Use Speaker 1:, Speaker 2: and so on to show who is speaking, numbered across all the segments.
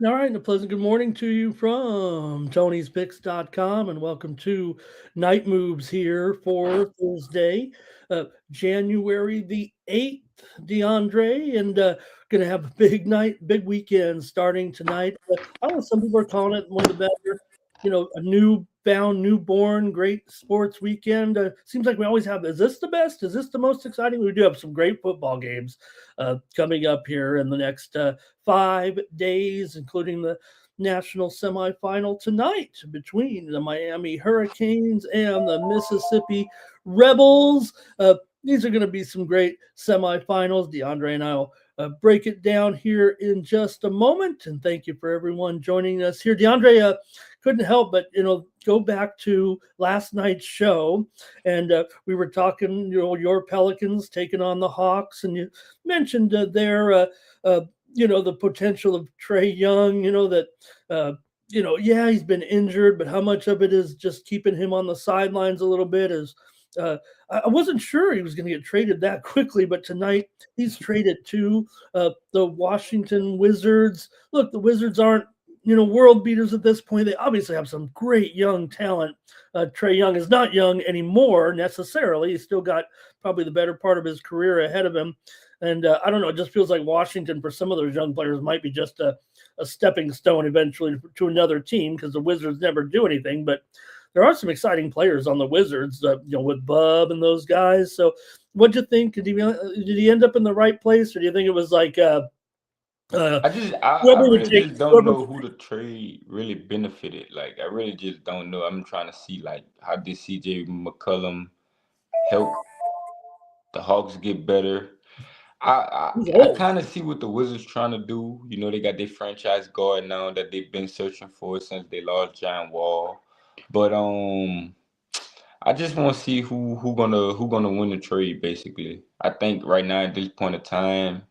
Speaker 1: All right, and a pleasant good morning to you from Tony'sPicks.com, and welcome to Night Moves here for Thursday, January the 8th, DeAndre, and going to have a big night, big weekend starting tonight. I don't know, some people are calling it one of the better, a newborn, great sports weekend. Seems like we always have, is this the best? Is this the most exciting? We do have some great football games coming up here in the next 5 days, including the national semifinal tonight between the Miami Hurricanes and the Mississippi Rebels. These are going to be some great semifinals. DeAndre and I will break it down here in just a moment. And thank you for everyone joining us here. DeAndre couldn't help but go back to last night's show, and we were talking your Pelicans taking on the Hawks, and you mentioned the potential of Trae Young, yeah, he's been injured, but how much of it is just keeping him on the sidelines a little bit is I wasn't sure he was going to get traded that quickly, but tonight he's traded to the Washington Wizards. Look, the Wizards aren't world beaters at this point. They obviously have some great young talent. Trae Young is not young anymore necessarily. He's still got probably the better part of his career ahead of him. And I don't know, it just feels like Washington for some of those young players might be just a stepping stone eventually to another team, because the Wizards never do anything. But there are some exciting players on the Wizards, with Bub and those guys. So what'd you think? Did he end up in the right place, or do you think it was like
Speaker 2: I
Speaker 1: whoever would
Speaker 2: really
Speaker 1: take
Speaker 2: just don't
Speaker 1: whoever?
Speaker 2: know who the trade really benefited. Like I really just don't know. I'm trying to see like how did CJ McCollum help the Hawks get better.
Speaker 1: He's
Speaker 2: I
Speaker 1: old.
Speaker 2: kind of see what the Wizards trying to do. You know, they got their franchise guard now that they've been searching for since they lost John Wall. But I just want to see who gonna win the trade. Basically, I think right now at this point of time,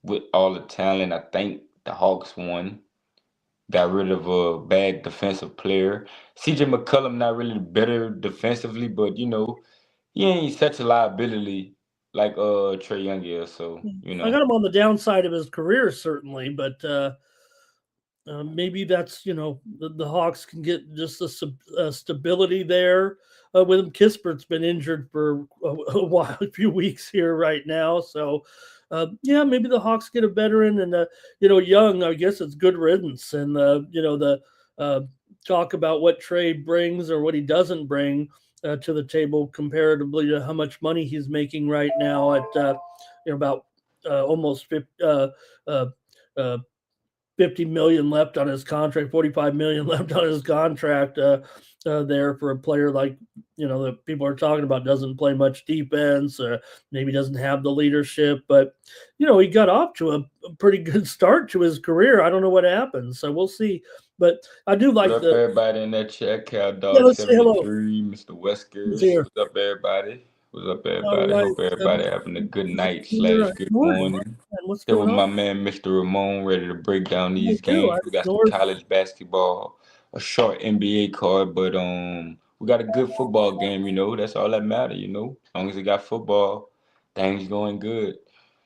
Speaker 2: with all the talent, I think the Hawks won. Got rid of a bad defensive player. CJ McCollum not really better defensively, but he ain't such a liability like Trey Young is. So
Speaker 1: I got him on the downside of his career, certainly, but maybe that's the Hawks can get just a stability there with him. Kispert's been injured for a while, a few weeks here right now, so yeah, maybe the Hawks get a veteran and Young. I guess it's good riddance, and the uh, talk about what Trey brings or what he doesn't bring to the table comparatively to how much money he's making right now at about almost 50, uh, uh, 50 million left on his contract, 45 million left on his contract there for a player like that people are talking about doesn't play much defense, maybe doesn't have the leadership, but he got off to a pretty good start to his career. I don't know what happened, so we'll see. But I do
Speaker 2: what
Speaker 1: like
Speaker 2: up
Speaker 1: the
Speaker 2: everybody in that chat? Cal
Speaker 1: yeah.
Speaker 2: Dog
Speaker 1: Let's say hello.
Speaker 2: 73, Mr.
Speaker 1: He's
Speaker 2: Weskers.
Speaker 1: here.
Speaker 2: What's up everybody? What's up
Speaker 1: All
Speaker 2: everybody?
Speaker 1: right,
Speaker 2: Hope everybody having a good night slash
Speaker 1: I
Speaker 2: good
Speaker 1: ignored him.
Speaker 2: morning.
Speaker 1: And what's
Speaker 2: Here
Speaker 1: going
Speaker 2: with
Speaker 1: on?
Speaker 2: my man Mr. Ramon, ready to break down
Speaker 1: I
Speaker 2: these
Speaker 1: do. I
Speaker 2: games. We got some
Speaker 1: ignored.
Speaker 2: college basketball, a short NBA card, but we got a good football game. That's all that matters. As long as we got football, things going good.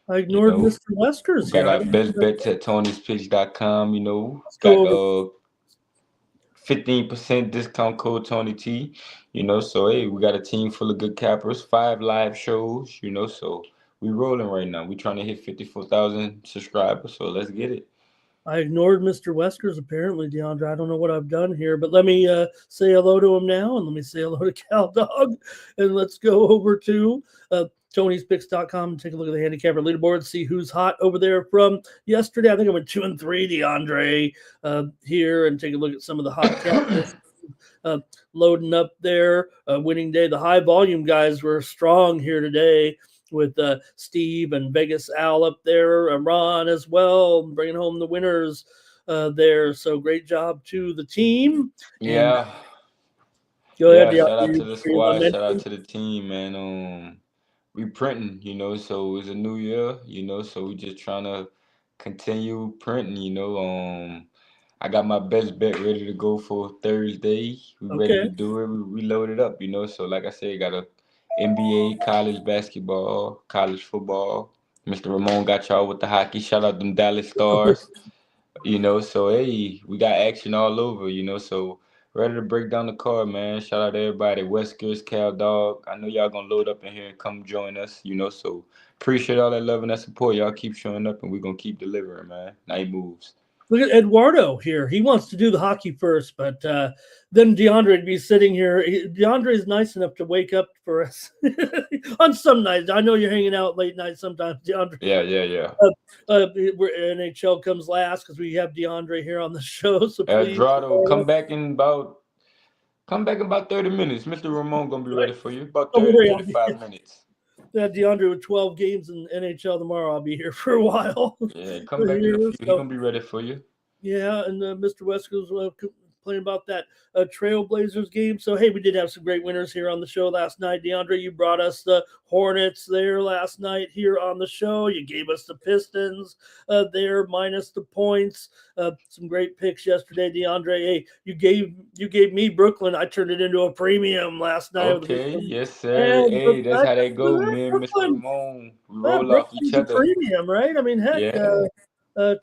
Speaker 1: I
Speaker 2: You
Speaker 1: ignored
Speaker 2: know,
Speaker 1: Mr.
Speaker 2: we
Speaker 1: Wester's
Speaker 2: got
Speaker 1: here. I
Speaker 2: our
Speaker 1: don't know.
Speaker 2: best bets at Tony'sPitch.com.
Speaker 1: Let's go
Speaker 2: Got
Speaker 1: over.
Speaker 2: 15% discount code Tony T. So hey, we got a team full of good cappers, 5 live shows. So we rolling right now. We trying to hit 54,000 subscribers. So let's get it.
Speaker 1: I ignored Mr. Weskers apparently, DeAndre. I don't know what I've done here, but let me say hello to him now, and let me say hello to Cal Dog, and let's go over to Tony'sPicks.com and take a look at the handicapper leaderboard, see who's hot over there from yesterday. I think I went 2-3, DeAndre, here, and take a look at some of the hot cappers. Loading up there, winning day. The high volume guys were strong here today with Steve and Vegas Al up there, Ron as well, bringing home the winners there. So great job to the team. And
Speaker 2: Yeah,
Speaker 1: go ahead,
Speaker 2: yeah.
Speaker 1: yeah,
Speaker 2: Shout out to the
Speaker 1: you're
Speaker 2: squad. Shout out
Speaker 1: lamenting.
Speaker 2: to the team, man. We printing. So it's a new year. So we just trying to continue printing. I got my best bet ready to go for Thursday. We ready to
Speaker 1: Okay.
Speaker 2: do it. We loaded up. So like I said, got a NBA, college basketball, college football. Mr. Ramon got y'all with the hockey. Shout out them Dallas Stars. So hey, we got action all over, so ready to break down the card, man. Shout out to everybody, Weskers, Cal Dog. I know y'all gonna load up in here and come join us, so appreciate all that love and that support. Y'all keep showing up and we're gonna keep delivering, man. Night moves.
Speaker 1: Look at Eduardo here. He wants to do the hockey first, but then DeAndre would be sitting here. DeAndre is nice enough to wake up for us on some nights. I know you're hanging out late nights sometimes, DeAndre.
Speaker 2: Yeah.
Speaker 1: NHL comes last because we have DeAndre here on the show. So please,
Speaker 2: Eduardo, come back in about 30 minutes. Mr. Ramon gonna be ready for you. About
Speaker 1: don't
Speaker 2: 30,
Speaker 1: worry,
Speaker 2: 35 minutes.
Speaker 1: DeAndre with 12 games in NHL tomorrow. I'll be here for a while.
Speaker 2: Yeah, come back in a few. He gonna be ready for you.
Speaker 1: Yeah, and Mr. West was complaining about that Trailblazers game. So, hey, we did have some great winners here on the show last night. DeAndre, you brought us the Hornets there last night here on the show. You gave us the Pistons there minus the points. Some great picks yesterday, DeAndre. Hey, you gave me Brooklyn. I turned it into a premium last night.
Speaker 2: Okay, yes, sir. Hey, that's how they go, man. Mr. Ramon, we roll off each other.
Speaker 1: Premium, right? I mean, heck.
Speaker 2: Yeah.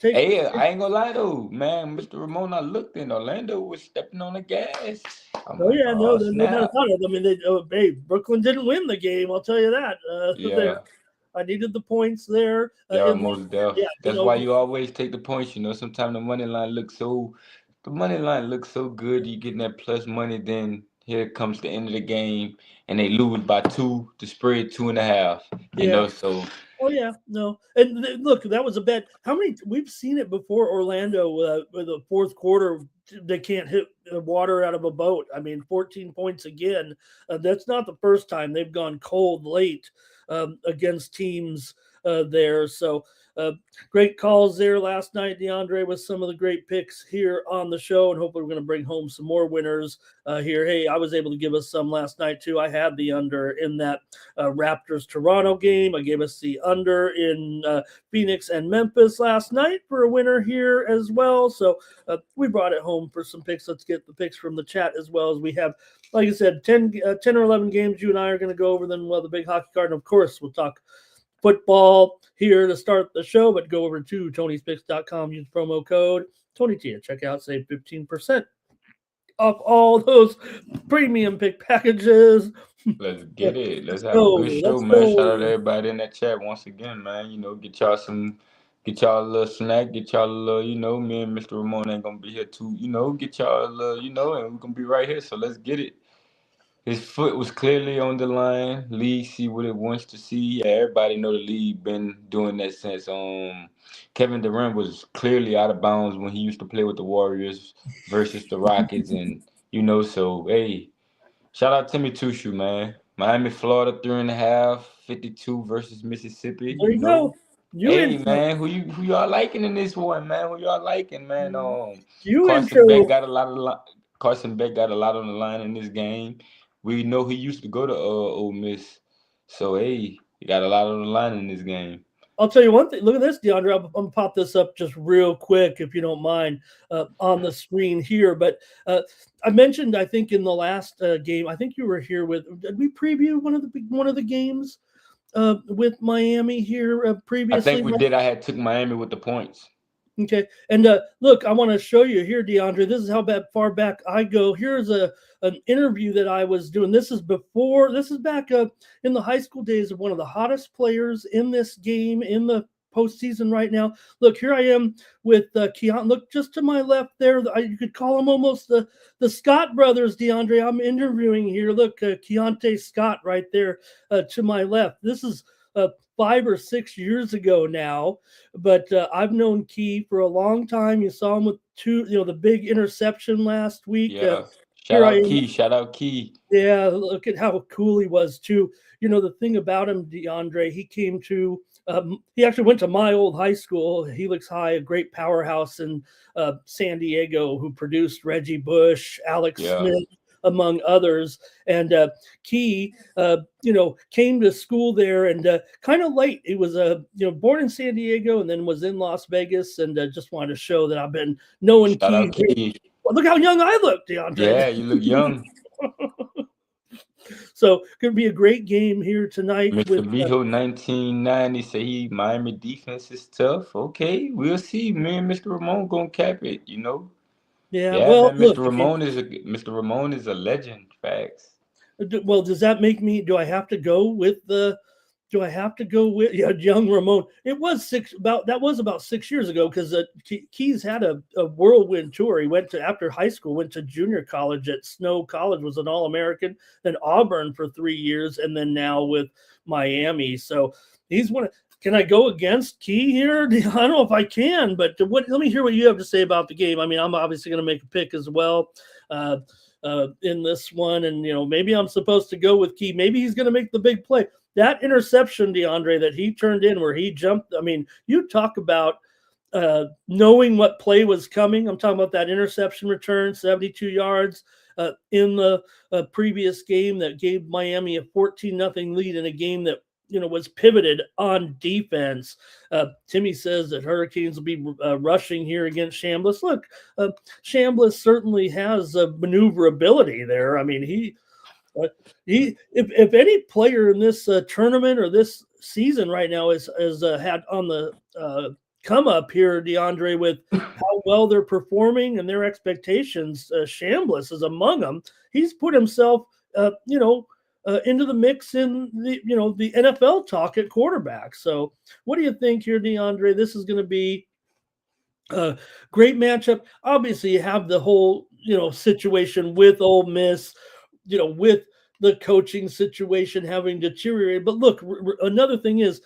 Speaker 2: Hey, I ain't gonna lie though, man. Mr. Ramon, I looked in Orlando was stepping on the gas. I'm like,
Speaker 1: no,
Speaker 2: snap.
Speaker 1: I mean, Brooklyn didn't win the game. I'll tell you that.
Speaker 2: Yeah.
Speaker 1: I needed the points there.
Speaker 2: Yeah, most definitely.
Speaker 1: Yeah,
Speaker 2: that's why you always take the points. Sometimes the money line looks so good. You getting that plus money, then here comes the end of the game, and they lose by 2. The spread 2.5. So.
Speaker 1: Oh yeah, no, and look, that was a bet. How many we've seen it before? Orlando with a fourth quarter, they can't hit water out of a boat. I mean, 14 points again. That's not the first time they've gone cold late against teams there. So great calls there last night, DeAndre, with some of the great picks here on the show, and hopefully we're going to bring home some more winners here. Hey, I was able to give us some last night too. I had the under in that Raptors Toronto game. I gave us the under in Phoenix and Memphis last night for a winner here as well. So we brought it home for some picks. Let's get the picks from the chat as well, as we have, like I said, 10 or 11 games you and I are going to go over. Then the big hockey card, and of course we'll talk football here to start the show, but go over to Tony'sPicks.com, use promo code TonyT at checkout, save 15% off all those premium pick packages.
Speaker 2: Let's get it. Let's have a good show, man. Shout out to everybody in that chat once again, man. Get y'all a little snack, get y'all a little, me and Mr. Ramon ain't gonna be here too, get y'all a little, and we're gonna be right here. So let's get it. His foot was clearly on the line. League see what it wants to see. Yeah, everybody know the league been doing that since Kevin Durant was clearly out of bounds when he used to play with the Warriors versus the Rockets, and so hey, shout out Timmy Tushu, man. Miami, Florida, 3.5, 52 versus Mississippi.
Speaker 1: There you go.
Speaker 2: Hey man, who y'all liking in this one, man? Who y'all liking, man?
Speaker 1: Carson
Speaker 2: Beck got a lot on the line in this game. We know he used to go to Ole Miss, so hey, he got a lot on the line in this game.
Speaker 1: I'll tell you one thing. Look at this, DeAndre. I'm going to pop this up just real quick, if you don't mind, on the screen here. But I mentioned, I think in the last game, I think you were here did we preview one of the games with Miami here previously?
Speaker 2: I think we did. I had took Miami with the points.
Speaker 1: Okay, and look, I want to show you here, DeAndre. This is how far back I go. Here's an interview that I was doing. This is back in the high school days of one of the hottest players in this game in the postseason right now. Look, here I am with Keon. Look, just to my left there. You could call them almost the Scott brothers, DeAndre. I'm interviewing here. Look, Keontae Scott right there to my left. This is 5 or 6 years ago now, but I've known Key for a long time. You saw him with the big interception last week.
Speaker 2: Yeah. Shout out Key.
Speaker 1: Yeah, look at how cool he was too. The thing about him, DeAndre, he actually went to my old high school, Helix High, a great powerhouse in San Diego, who produced Reggie Bush, Alex Smith, among others. And Key, came to school there and kind of late. He was, born in San Diego and then was in Las Vegas, and just wanted to show that I've been knowing Key. Well, look how young I look, DeAndre.
Speaker 2: Yeah, you look young.
Speaker 1: So could be a great game here tonight
Speaker 2: Mr.
Speaker 1: with
Speaker 2: Beho 1990 say Miami defense is tough. Okay, we'll see. Me and Mr. Ramon gonna cap it, you know.
Speaker 1: yeah.
Speaker 2: Yeah,
Speaker 1: Well,
Speaker 2: man,
Speaker 1: look, I mean,
Speaker 2: Mr. Ramon is a legend. Facts.
Speaker 1: well, does that make me? Do I have to go with the? Do I have to go with young Ramon? It was about 6 years ago because Keys had a whirlwind tour. He went to after high school, went to junior college at Snow College, was an All American, then Auburn for 3 years, and then now with Miami. So he's one. Can I go against Key here? I don't know if I can, but let me hear what you have to say about the game. I mean, I'm obviously going to make a pick as well. In this one, and maybe I'm supposed to go with Key. Maybe he's going to make the big play. That interception, DeAndre, that he turned in where he jumped. I mean, you talk about knowing what play was coming. I'm talking about that interception return, 72 yards in the previous game that gave Miami a 14-0 lead in a game that was pivoted on defense. Timmy says that Hurricanes will be rushing here against Chambliss. Look, Chambliss certainly has maneuverability there. I mean, if any player in this tournament or this season right now is had on the come up here, DeAndre, with how well they're performing and their expectations, Chambliss is among them. He's put himself, into the mix in the NFL talk at quarterback. So, what do you think here, DeAndre? This is going to be a great matchup. Obviously, you have the whole situation with Ole Miss, with the coaching situation having deteriorated. But look, another thing is,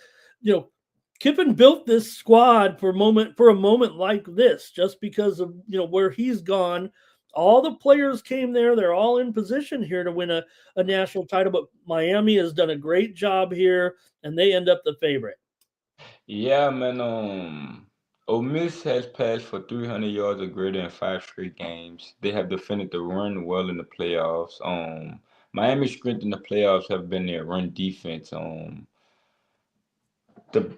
Speaker 1: Kiffin built this squad for a moment like this, just because of where he's gone. All the players came there. They're all in position here to win a national title, but Miami has done a great job here, and they end up the favorite.
Speaker 2: Yeah, man. Ole Miss has passed for 300 yards or greater in 5 straight games. They have defended the run well in the playoffs. Miami's strength in the playoffs have been their run defense. The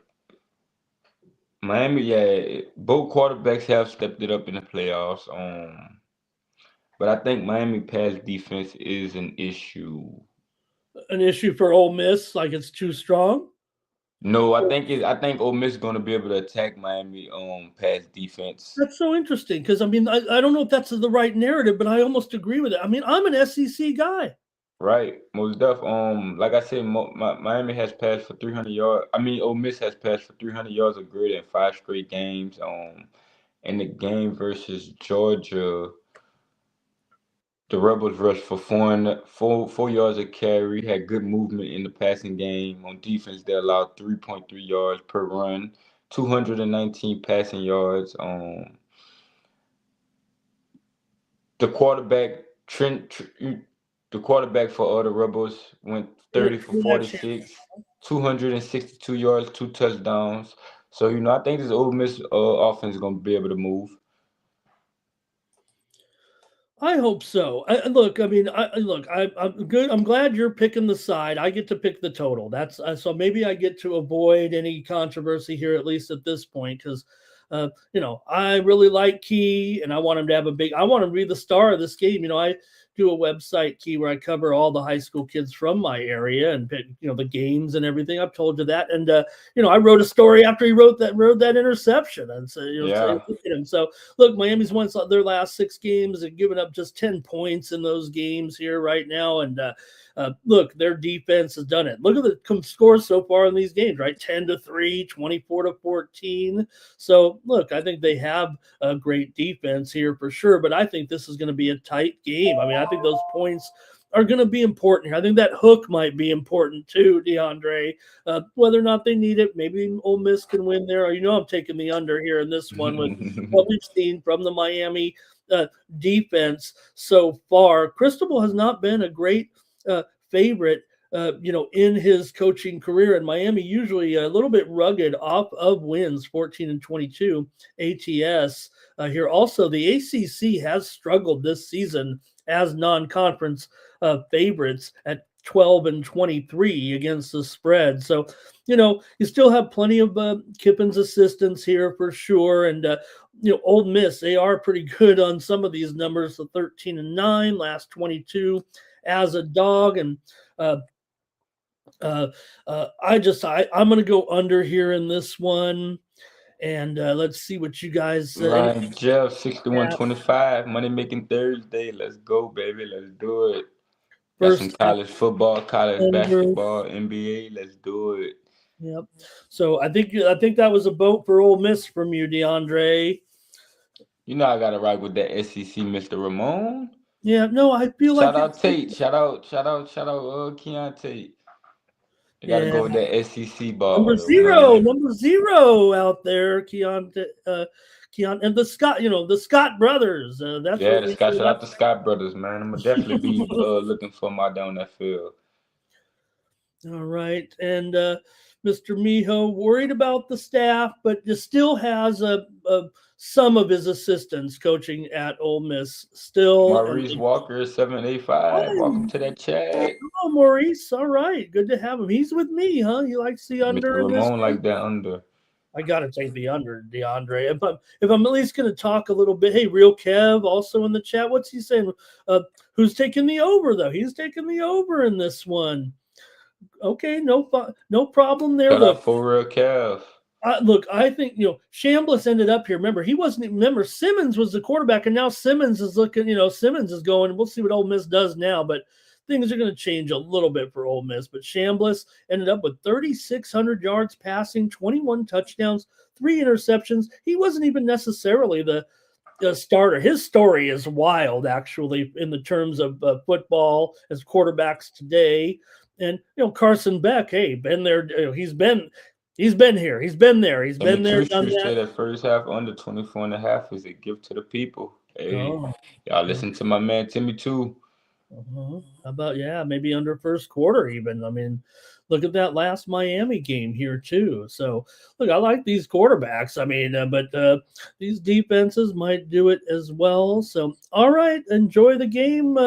Speaker 2: Miami, yeah, both quarterbacks have stepped it up in the playoffs. But I think Miami pass defense is an issue.
Speaker 1: An issue for Ole Miss, like it's too strong.
Speaker 2: No, I think Ole Miss is going to be able to attack Miami pass defense.
Speaker 1: That's so interesting because I mean I don't know if that's the right narrative, but I almost agree with it. I mean, I'm an SEC guy.
Speaker 2: Right, most def. Like I said, Miami has passed for 300 yards. I mean, Ole Miss has passed for 300 yards or greater in 5 straight games. In the game versus Georgia, the Rebels rushed for 4 yards a carry, had good movement in the passing game. On defense, they allowed 3.3 yards per run, 219 passing yards. The quarterback the quarterback for all the Rebels went 30 for 46, 262 yards, 2 touchdowns. So I think this Ole Miss offense is gonna be able to move.
Speaker 1: I hope so. Look, I mean, I'm good. I'm glad you're picking the side. I get to pick the total. That's so maybe I get to avoid any controversy here, at least at this point, because I really like Key, and I want him to have I want him to be the star of this game. I do a website, Key, where I cover all the high school kids from my area and pick, the games and everything. I've told you that, and I wrote a story after he wrote that interception, and so
Speaker 2: Yeah.
Speaker 1: look at him. So look, Miami's won their last 6 games and given up just 10 points in those games here right now, and look, their defense has done it. Look at the scores so far in these games, right? 10-3, 24-14. So look, I think they have a great defense here for sure, but I think this is going to be a tight game. I mean, I think those points are going to be important here. I think that hook might be important too, DeAndre. Whether or not they need it, maybe Ole Miss can win there. I'm taking the under here in this one with what we've seen from the Miami defense so far. Cristobal has not been a great favorite, in his coaching career. In Miami, usually a little bit rugged off of wins, 14-22 ATS here. Also, the ACC has struggled this season as non-conference favorites at 12-23 against the spread. So, you still have plenty of Kiffin's assistants here for sure. And, Ole Miss, they are pretty good on some of these numbers. So 13-9, last 22 as a dog. And I'm going to go under here in this one. And let's see what you guys.
Speaker 2: Ryan Jeff, 6125, Money Making Thursday. Let's go, baby. Let's do it. Got some
Speaker 1: First half
Speaker 2: college football, college
Speaker 1: under.
Speaker 2: basketball, NBA. Let's do it.
Speaker 1: Yep. So I think that was a vote for Ole Miss from you, DeAndre.
Speaker 2: You know I gotta rock with that SEC, Mr. Ramon.
Speaker 1: Yeah. No, I feel
Speaker 2: Shout
Speaker 1: like
Speaker 2: out Tate. Shout out Keon Tate. You gotta
Speaker 1: yeah.
Speaker 2: go with that SEC ball.
Speaker 1: Number zero out there, Keon, and the Scott brothers. That's
Speaker 2: Yeah,
Speaker 1: what we
Speaker 2: shout out the Scott brothers, man. I'm gonna definitely be looking for my down that field.
Speaker 1: All right, and Mr. Miho worried about the staff, but just still has some of his assistants coaching at Ole Miss still.
Speaker 2: Maurice Walker, 785. Welcome to that chat.
Speaker 1: Hello, Maurice. All right, good to have him. He's with me, huh? He likes the under.
Speaker 2: Mr. Ramon like that under.
Speaker 1: I gotta take the under, DeAndre. If I'm at least gonna talk a little bit, hey, Real Kev also in the chat. What's he saying? Who's taking the over though? He's taking the over in this one. Okay, no problem there.
Speaker 2: Shout out for Real Kev.
Speaker 1: Look, I think Chambliss ended up here. Remember Simmons was the quarterback, and now Simmons is looking. Simmons is going. We'll see what Ole Miss does now, but things are going to change a little bit for Ole Miss. But Chambliss ended up with 3,600 yards passing, 21 touchdowns, 3 interceptions. He wasn't even necessarily the starter. His story is wild, actually, in the terms of football as quarterbacks today. And Carson Beck, hey, been there. He's been here. He's been there. He's been there. Done that.
Speaker 2: The first half under 24.5 is a gift to the people. Hey, y'all listen to my man Timmy too.
Speaker 1: How about maybe under first quarter even. I mean, look at that last Miami game here too. So look, I like these quarterbacks. I mean, but these defenses might do it as well. So all right, enjoy the game,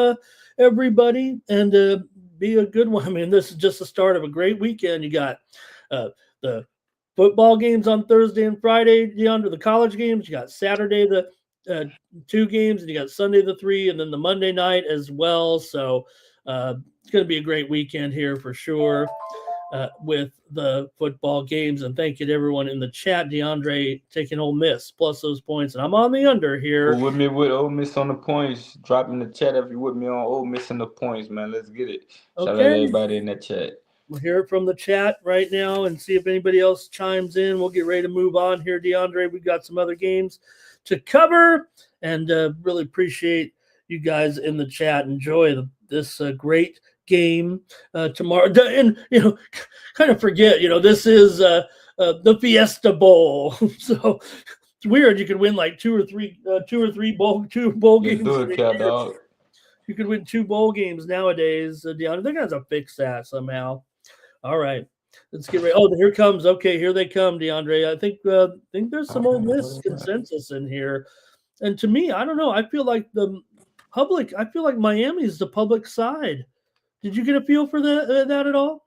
Speaker 1: everybody, and be a good one. I mean, this is just the start of a great weekend. You got the football games on Thursday and Friday, under the college games. You got Saturday the 2 games, and you got Sunday the 3, and then the Monday night as well. So it's going to be a great weekend here for sure with the football games. And thank you to everyone in the chat. DeAndre taking Ole Miss plus those points, and I'm on the under here.
Speaker 2: With me with Ole Miss on the points. Drop in the chat if you're with me on Ole Miss on the points, man. Let's get it. Shout out everybody in that chat.
Speaker 1: We'll hear it from the chat right now and see if anybody else chimes in. We'll get ready to move on here, DeAndre. We've got some other games to cover, and really appreciate you guys in the chat. Enjoy this great game tomorrow. And, kind of forget, this is the Fiesta Bowl. So it's weird. You could win like two or three bowl games.
Speaker 2: Do it, cat dog.
Speaker 1: You could win 2 bowl games nowadays. DeAndre, they're going to fix that somehow. All right, let's get ready. Oh, here comes. Okay, here they come, DeAndre. I think there's some Ole Miss consensus in here, and to me, I don't know. I feel like Miami is the public side. Did you get a feel for that at all?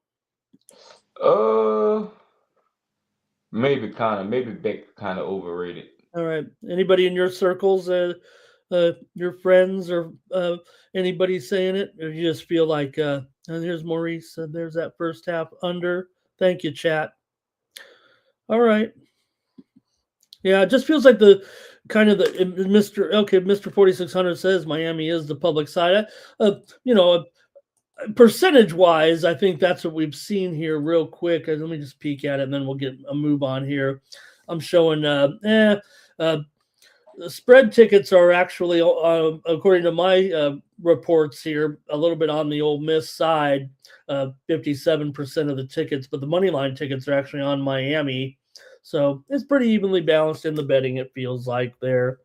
Speaker 2: Maybe Beck kind of overrated.
Speaker 1: All right. Anybody in your circles, your friends or anybody saying it, or you just feel like? And here's Maurice. There's that first half under. Thank you, chat. All right. Yeah, it just feels like the kind of the Mr. 4600 says Miami is the public side. Percentage wise, I think that's what we've seen here real quick. Let me just peek at it and then we'll get a move on here. I'm showing the spread tickets are actually, according to my reports here, a little bit on the Ole Miss side, 57% of the tickets, but the money line tickets are actually on Miami. So it's pretty evenly balanced in the betting, it feels like there.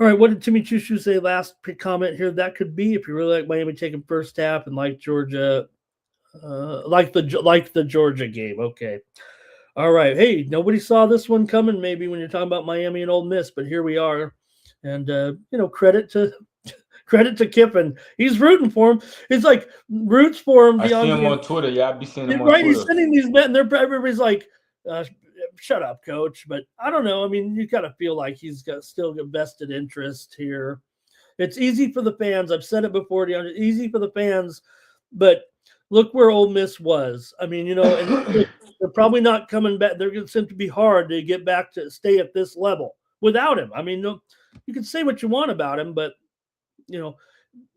Speaker 1: All right, what did Timmy Chushu say last comment here? That could be if you really like Miami taking first half and like Georgia, like the Georgia game. Okay. All right. Hey, nobody saw this one coming maybe when you're talking about Miami and Ole Miss, but here we are. And, credit to Kiffin. He's rooting for him. It's like roots for him.
Speaker 2: I see him on Twitter. Yeah, I be seeing him on
Speaker 1: Twitter.
Speaker 2: Right,
Speaker 1: he's sending these men. Everybody's like, shut up, coach. But I don't know. I mean, you got to feel like he's got still a vested interest here. It's easy for the fans. I've said it before, DeAndre. Easy for the fans, but look where Ole Miss was. I mean, and they're probably not coming back. They're going to be hard to get back to stay at this level without him. I mean, no, you can say what you want about him, but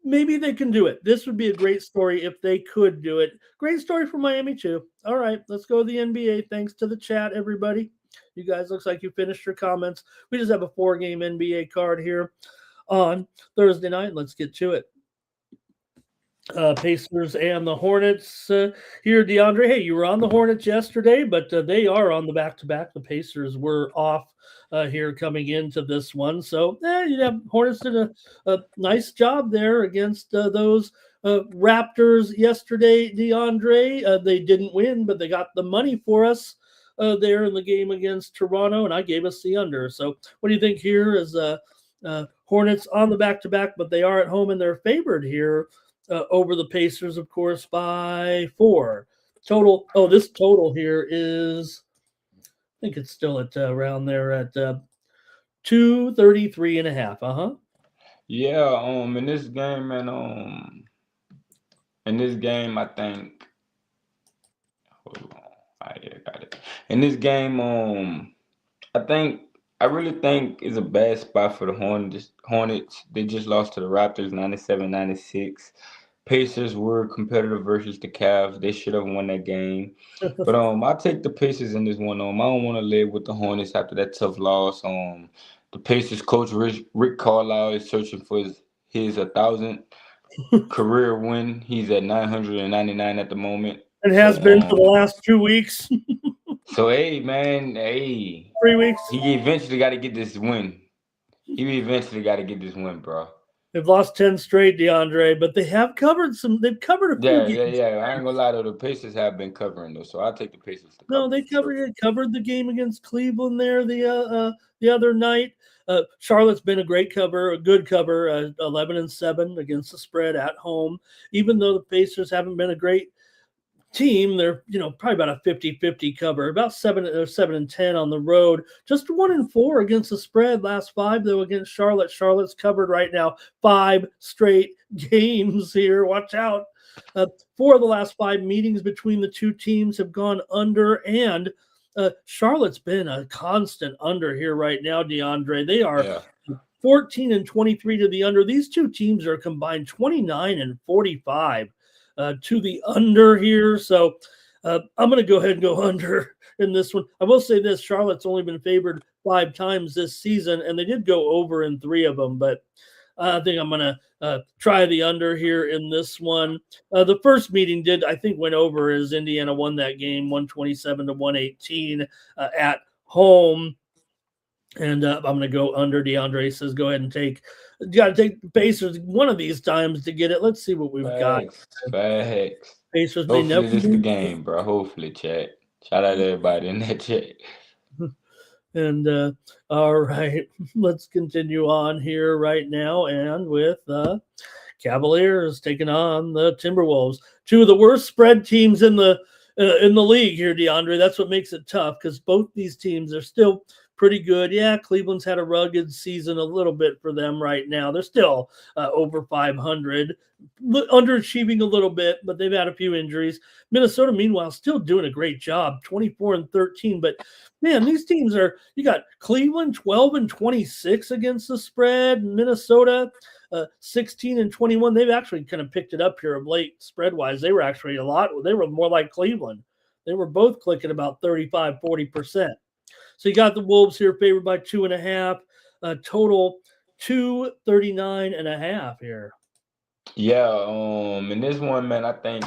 Speaker 1: maybe they can do it. This would be a great story if they could do it. Great story for Miami too. All right, let's go to the NBA. Thanks to the chat, everybody. You guys looks like you finished your comments. We just have a 4-game NBA card here on Thursday night. Let's get to it. Pacers and the Hornets here, DeAndre. Hey, you were on the Hornets yesterday, but they are on the back-to-back. The Pacers were off here coming into this one. So, Hornets did a nice job there against those Raptors yesterday, DeAndre. They didn't win, but they got the money for us there in the game against Toronto, and I gave us the under. So, what do you think here is Hornets on the back-to-back, but they are at home and they're favored here over the Pacers, of course, by 4. Total. Oh, this total here is, I think it's still at around there at 233.5.
Speaker 2: Yeah, in this game, I think. Hold on. Yeah, got it. In this game, I really think it's a bad spot for the Hornets. They just lost to the Raptors 97-96. Pacers were competitive versus the Cavs. They should have won that game. But I'll take the Pacers in this one. I don't want to live with the Hornets after that tough loss. The Pacers coach Rick Carlisle is searching for his 1,000th career win. He's at 999 at the moment.
Speaker 1: It has been for the last 2 weeks.
Speaker 2: So, hey, man, 3
Speaker 1: weeks.
Speaker 2: He eventually got to get this win. Bro.
Speaker 1: They've lost 10 straight, DeAndre, but they have covered some. They've covered a few games.
Speaker 2: Yeah. I ain't gonna lie though. The Pacers have been covering though, so I'll take the Pacers.
Speaker 1: No, they covered the game against Cleveland there the other night. Charlotte's been a good cover, 11-7 against the spread at home. Even though the Pacers haven't been a great team, they're probably about a 50-50 cover, about 7-10 on the road, just 1-4 against the spread. Last 5 though against Charlotte. Charlotte's covered right now 5 straight games here. Watch out. 4 of the last 5 meetings between the two teams have gone under, and Charlotte's been a constant under here right now, DeAndre. They are 14-23 to the under. These two teams are combined 29-45 to the under here. So I'm going to go ahead and go under in this one. I will say this, Charlotte's only been favored 5 times this season, and they did go over in 3 of them, but I think I'm going to try the under here in this one. The first meeting went over as Indiana won that game 127-118 at home. And I'm going to go under. DeAndre says, go ahead and you got to take the Pacers one of these times to get it. Let's see what we've got.
Speaker 2: Facts.
Speaker 1: Pacers
Speaker 2: may never this the game, bro. Hopefully, chat. Shout out to everybody in that chat.
Speaker 1: And all right, let's continue on here right now, and with Cavaliers taking on the Timberwolves, 2 of the worst spread teams in the league here, DeAndre. That's what makes it tough, because both these teams are still pretty good. Yeah, Cleveland's had a rugged season a little bit for them right now. They're still over 500, underachieving a little bit, but they've had a few injuries. Minnesota, meanwhile, still doing a great job, 24-13. But man, these teams you got Cleveland 12-26 against the spread, Minnesota 16-21. They've actually kind of picked it up here of late spread wise. They were more like Cleveland. They were both clicking about 35-40%. So you got the Wolves here favored by 2.5, total 239.5 here.
Speaker 2: Yeah, in this one, man, I think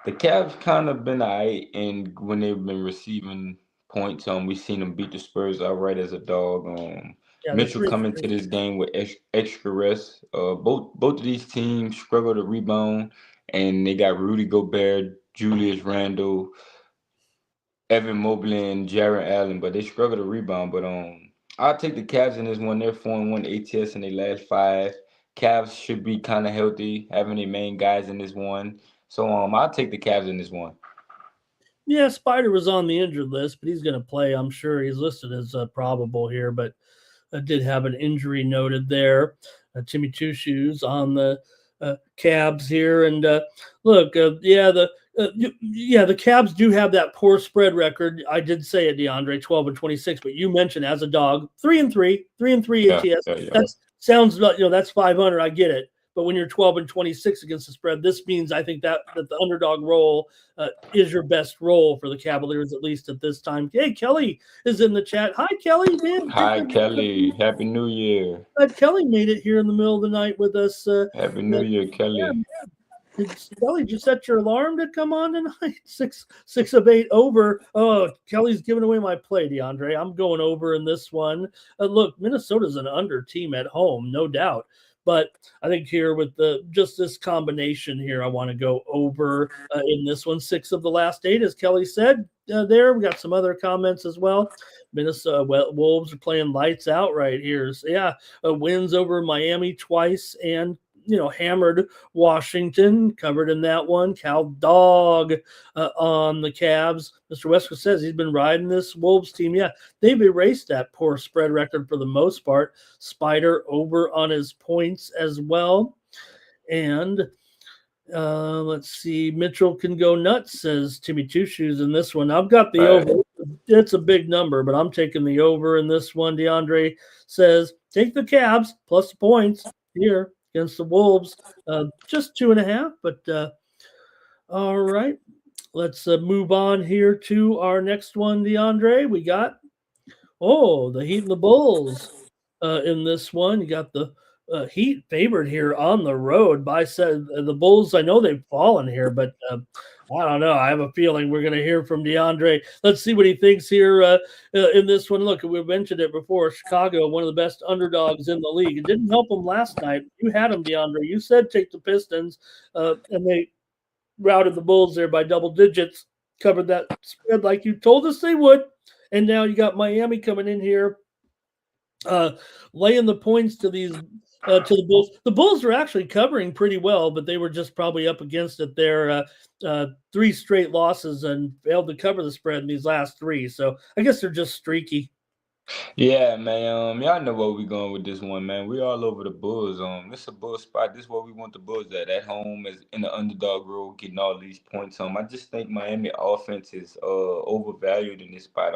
Speaker 2: the Cavs kind of been alright, and when they've been receiving points, we've seen them beat the Spurs outright as a dog. Mitchell coming to this game with extra rest. Both of these teams struggle to rebound, and they got Rudy Gobert, Julius Randle, Evan Mobley, and Jarrett Allen, but they struggle to rebound. But I'll take the Cavs in this one. They're 4-1 ATS in their last 5. Cavs should be kind of healthy, having their main guys in this one. So I'll take the Cavs in this one.
Speaker 1: Yeah, Spider was on the injured list, but he's going to play. I'm sure he's listed as probable here. But did have an injury noted there. Timmy Two Shoes on the Cabs here, and look, the Cabs do have that poor spread record. I did say it, DeAndre, 12-26, but you mentioned as a dog, 3-3, 3-3 ATS.
Speaker 2: Yeah.
Speaker 1: That sounds like that's 500. I get it. But when you're 12-26 against the spread, this means I think that the underdog role is your best role for the Cavaliers, at least at this time. Hey, Kelly is in the chat. Hi, Kelly. Man,
Speaker 2: Hi, Kelly. Happy New Year.
Speaker 1: Kelly made it here in the middle of the night with us.
Speaker 2: Happy New Year, Kelly.
Speaker 1: Kelly, did you set your alarm to come on tonight? 6 of 8 over. Oh, Kelly's giving away my play, DeAndre. I'm going over in this one. Look, Minnesota's an under team at home, no doubt. But I think here with just this combination here, I want to go over in this one. 6 of the last 8, as Kelly said there. We got some other comments as well. Minnesota Wolves are playing lights out right here. So, yeah, wins over Miami twice and hammered Washington, covered in that one. Cal Dog on the Cavs. Mr. Wesker says he's been riding this Wolves team. Yeah, they've erased that poor spread record for the most part. Spider over on his points as well. And let's see. Mitchell can go nuts, says Timmy Two Shoes in this one. I've got the over. It's a big number, but I'm taking the over in this one. DeAndre says take the Cavs plus the points here against the Wolves, just 2.5. But all right, let's move on here to our next one, DeAndre. We got the Heat and the Bulls in this one. You got the Heat favored here on the road by the Bulls. I know they've fallen here, but I don't know. I have a feeling we're going to hear from DeAndre. Let's see what he thinks here in this one. Look, we mentioned it before. Chicago, one of the best underdogs in the league. It didn't help them last night. You had them, DeAndre. You said take the Pistons, and they routed the Bulls there by double digits, covered that spread like you told us they would. And now you got Miami coming in here, laying the points to these to the Bulls. The Bulls were actually covering pretty well, but they were just probably up against it there. 3 straight losses and failed to cover the spread in these last 3. So I guess they're just streaky.
Speaker 2: Yeah, man. Y'all know where we going with this one, man. We all over the Bulls. This is a Bull spot. This is where we want the Bulls at home, as in the underdog role, getting all these points. I just think Miami offense is overvalued in this spot.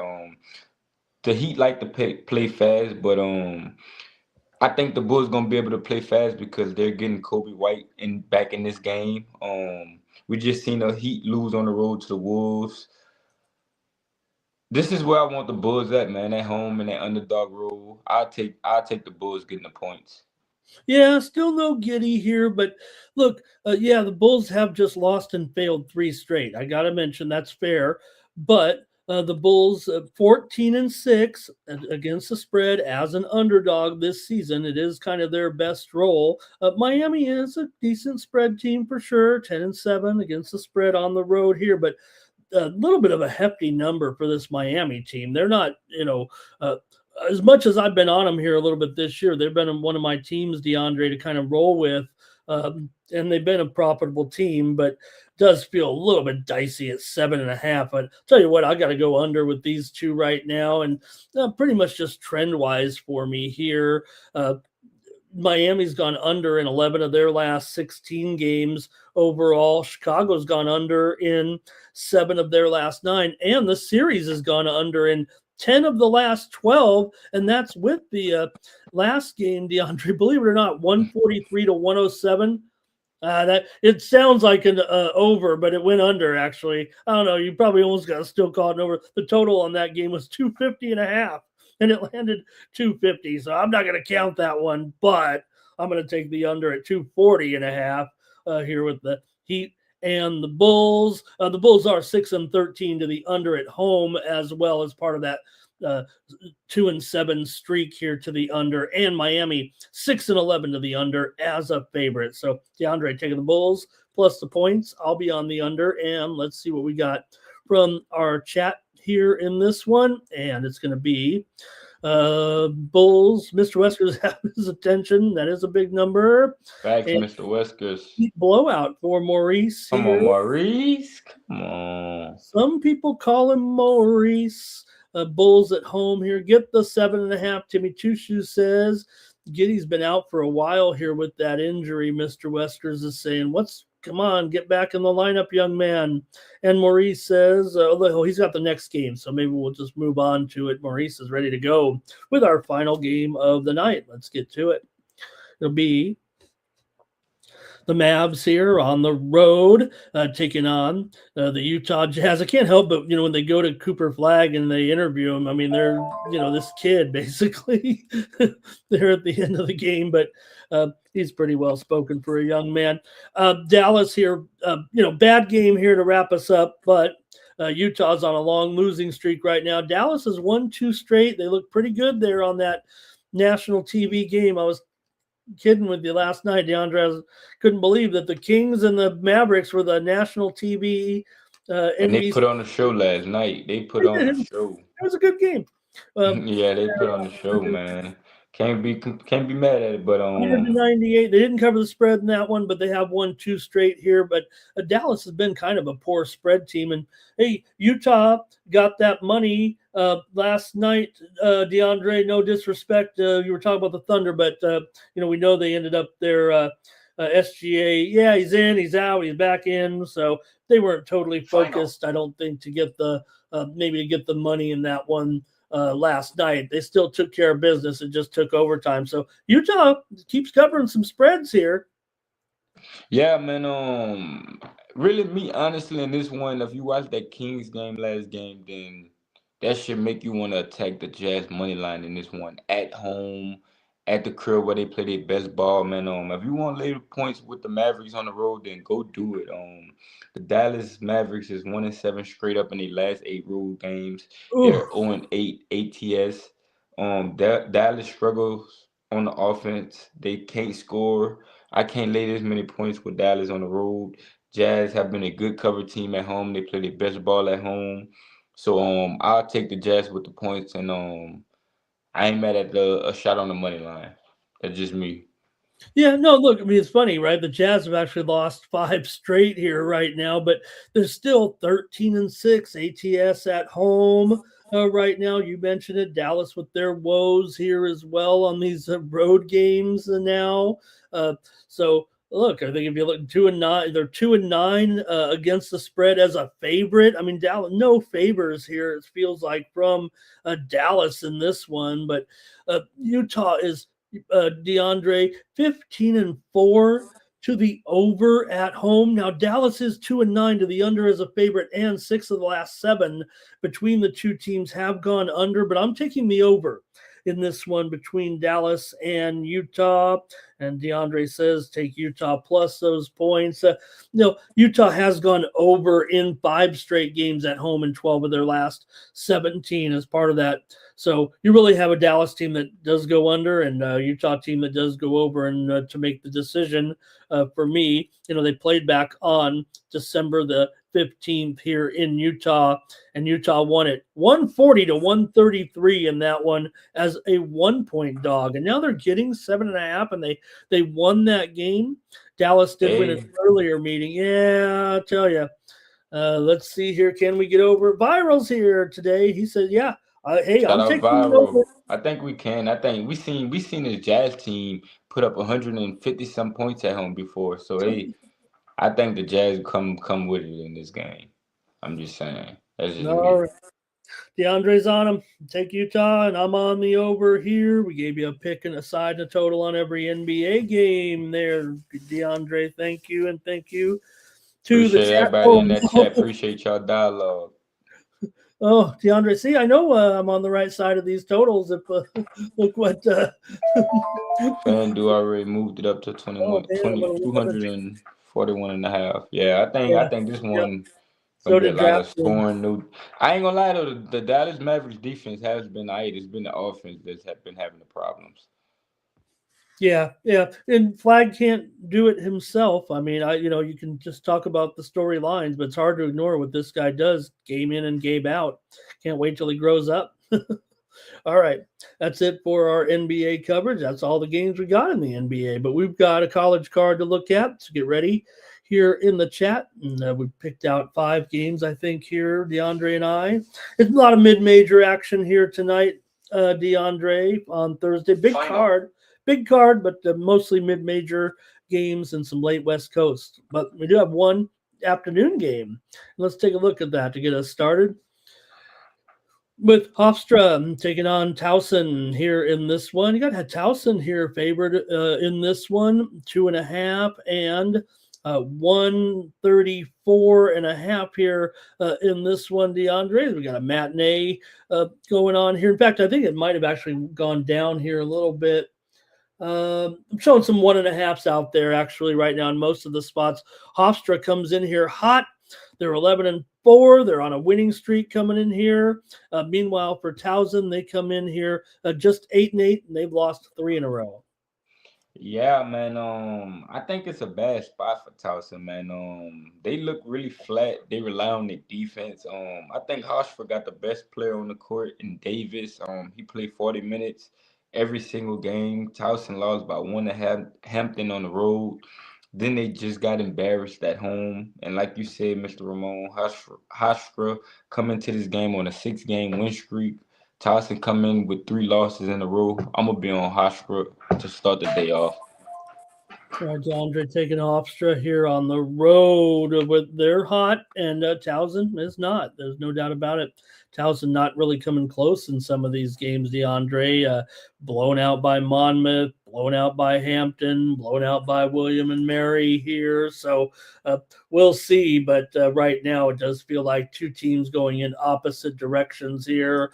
Speaker 2: The Heat like to play fast, but I think the Bulls gonna be able to play fast because they're getting Kobe White back in this game. We just seen the Heat lose on the road to the Wolves. This is where I want the Bulls at, man. At home in that underdog role. I'll take the Bulls getting the points.
Speaker 1: Yeah, still no Giddy here, but look, the Bulls have just lost and failed 3 straight. I got to mention that's fair, but the Bulls 14-6 against the spread as an underdog this season. It is kind of their best role. Miami is a decent spread team for sure, 10-7 against the spread on the road here, but a little bit of a hefty number for this Miami team. They're not, as much as I've been on them here a little bit this year, they've been one of my teams, DeAndre, to kind of roll with. And they've been a profitable team, but does feel a little bit dicey at 7.5. But I'll tell you what, I got to go under with these two right now. And pretty much just trend-wise for me here. Miami's gone under in 11 of their last 16 games overall. Chicago's gone under in 7 of their last 9. And the series has gone under in 10 of the last 12. And that's with the last game, DeAndre, believe it or not, 143-107. That it sounds like an over, but it went under, actually. I don't know. You probably almost got to still call it an over. The total on that game was 250.5. And it landed 250. So I'm not going to count that one, but I'm going to take the under at 240.5 here with the Heat and the Bulls. The Bulls are 6-13 to the under at home, as well as part of that 2-7 streak here to the under, and Miami 6-11 to the under as a favorite. So DeAndre taking the Bulls plus the points. I'll be on the under, and let's see what we got from our chat here in this one, and it's going to be Bulls. Mr. Wesker's have his attention. That is a big number.
Speaker 2: Thanks, Mr. Weskers.
Speaker 1: Blowout for Maurice.
Speaker 2: Come on, Maurice. Come on.
Speaker 1: Some people call him Maurice. Bulls at home here. Get the 7.5. Timmy Two Shoes says Giddy's been out for a while here with that injury. Mr. Westers is saying, come on, get back in the lineup, young man. And Maurice says, he's got the next game, so maybe we'll just move on to it. Maurice is ready to go with our final game of the night. Let's get to it. It'll be the Mavs here on the road, taking on the Utah Jazz. I can't help but, when they go to Cooper Flagg and they interview him, I mean, they're, this kid basically there at the end of the game, but he's pretty well spoken for a young man. Dallas here, bad game here to wrap us up, but Utah's on a long losing streak right now. Dallas has won 2 straight. They look pretty good there on that national TV game. I was kidding with you last night, DeAndre. I couldn't believe that the Kings and the Mavericks were the national TV.
Speaker 2: And they put on the show last night. They put on the show.
Speaker 1: It was a good game.
Speaker 2: Yeah, they put on the show, man. Can't be mad at it, but
Speaker 1: 198. They didn't cover the spread in that one, but they have won 2 straight here. But Dallas has been kind of a poor spread team, and hey, Utah got that money last night. DeAndre, no disrespect, you were talking about the Thunder, but we know they ended up their SGA. Yeah, he's in, he's out, he's back in. So they weren't totally focused, I don't think, to get the maybe to get the money in that one. Last night. They still took care of business. It just took overtime. So Utah keeps covering some spreads here.
Speaker 2: Yeah, man. Really, me honestly, in this one, if you watch that Kings game last game, then that should make you want to attack the Jazz money line in this one at home, at the crib where they play their best ball, man. If you want to lay the points with the Mavericks on the road, then go do it. The Dallas Mavericks is 1-7 straight up in their last 8 road games. They're 0-8 ATS. Dallas struggles on the offense. They can't score. I can't lay this many points with Dallas on the road. Jazz have been a good cover team at home. They play their best ball at home. So I'll take the Jazz with the points, and I ain't mad at a shot on the money line. That's just me.
Speaker 1: Yeah, no, look, I mean, it's funny, right? The Jazz have actually lost 5 straight here right now, but they're still 13-6 ATS at home right now. You mentioned it, Dallas with their woes here as well on these road games now. So look, I think if you look 2-9, they're 2-9 against the spread as a favorite. I mean, Dallas, no favors here. It feels like from Dallas in this one, but Utah is DeAndre 15-4 to the over at home. Now Dallas is 2-9 to the under as a favorite, and 6 of the last 7 between the two teams have gone under, but I'm taking the over in this one between Dallas and Utah. And DeAndre says take Utah plus those points. Utah has gone over in 5 straight games at home in 12 of their last 17 as part of that. So you really have a Dallas team that does go under and a Utah team that does go over. And to make the decision for me, they played back on December the 15th here in Utah, and Utah won it 140-133 in that one as a 1-point dog. And now they're getting 7.5, and they won that game. Dallas did win an earlier meeting. Yeah, I'll tell you. Let's see here. Can we get over? Viral's here today. He said, yeah. Hey,
Speaker 2: Shout
Speaker 1: I'm
Speaker 2: out
Speaker 1: taking
Speaker 2: Viral. I think we can. I think we seen the Jazz team put up 150 some points at home before. So hey, I think the Jazz come with it in this game. I'm just saying. That's just
Speaker 1: all
Speaker 2: me.
Speaker 1: Right. DeAndre's on him. Take Utah, and I'm on the over here. We gave you a pick and a side and a total on every NBA game there, DeAndre. Thank you, and thank you to
Speaker 2: Appreciate
Speaker 1: the
Speaker 2: everybody in that chat. Appreciate y'all dialogue.
Speaker 1: Oh, DeAndre, see, I know I'm on the right side of these totals. If look what
Speaker 2: FanDuel already moved it up to 241 and a half. Yeah, I think this one gonna be a lot of scoring. I ain't gonna lie though, the Dallas Mavericks defense has been It's been the offense that's been having the problems.
Speaker 1: Yeah, and Flagg can't do it himself. I mean, you can just talk about the storylines, but it's hard to ignore what this guy does, game in and game out. Can't wait till he grows up. All right, that's it for our NBA coverage. That's all the games we got in the NBA, but we've got a college card to look at, so get ready. here in the chat. And we picked out 5 games, I think, here, DeAndre and I. It's a lot of mid-major action here tonight, DeAndre, on Thursday. Big card, but mostly mid-major games and some late West Coast. But we do have one afternoon game. Let's take a look at that to get us started. With Hofstra taking on Towson here in this one. You got Towson here favored in this one, 2.5 and 134.5 here in this one, DeAndre. We got a matinee going on here. In fact, I think it might have actually gone down here a little bit. I'm showing some 1.5s out there actually right now in most of the spots. Hofstra comes in here hot. They're 11-4. They're on a winning streak coming in here. Meanwhile, for Towson, they come in here just 8-8, and they've lost 3 in a row.
Speaker 2: Yeah, man. I think it's a bad spot for Towson, man. They look really flat. They rely on their defense. I think Hofstra got the best player on the court in Davis. He played 40 minutes every single game. Towson lost by 1 to Hampton on the road. Then they just got embarrassed at home. And like you said, Mr. Ramon, Hofstra come into this game on a 6-game win streak. Towson come in with 3 losses in a row. I'm going to be on Hofstra to start the day off.
Speaker 1: All right, DeAndre taking Hofstra here on the road. They're hot, and Towson is not. There's no doubt about it. Towson not really coming close in some of these games, DeAndre. Blown out by Monmouth, blown out by Hampton, blown out by William and Mary here. So we'll see. But right now it does feel like 2 teams going in opposite directions here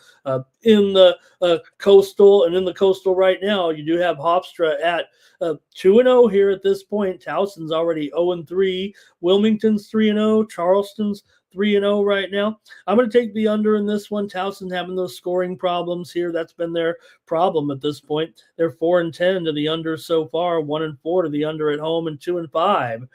Speaker 1: in the Coastal. And in the Coastal right now, you do have Hofstra at 2-0 here at this point. Towson's already 0-3. Wilmington's 3-0. Charleston's 3-0 right now. I'm going to take the under in this one. Towson having those scoring problems here. That's been their problem at this point. They're 4-10 to the under so far, 1-4 to the under at home, and 2-5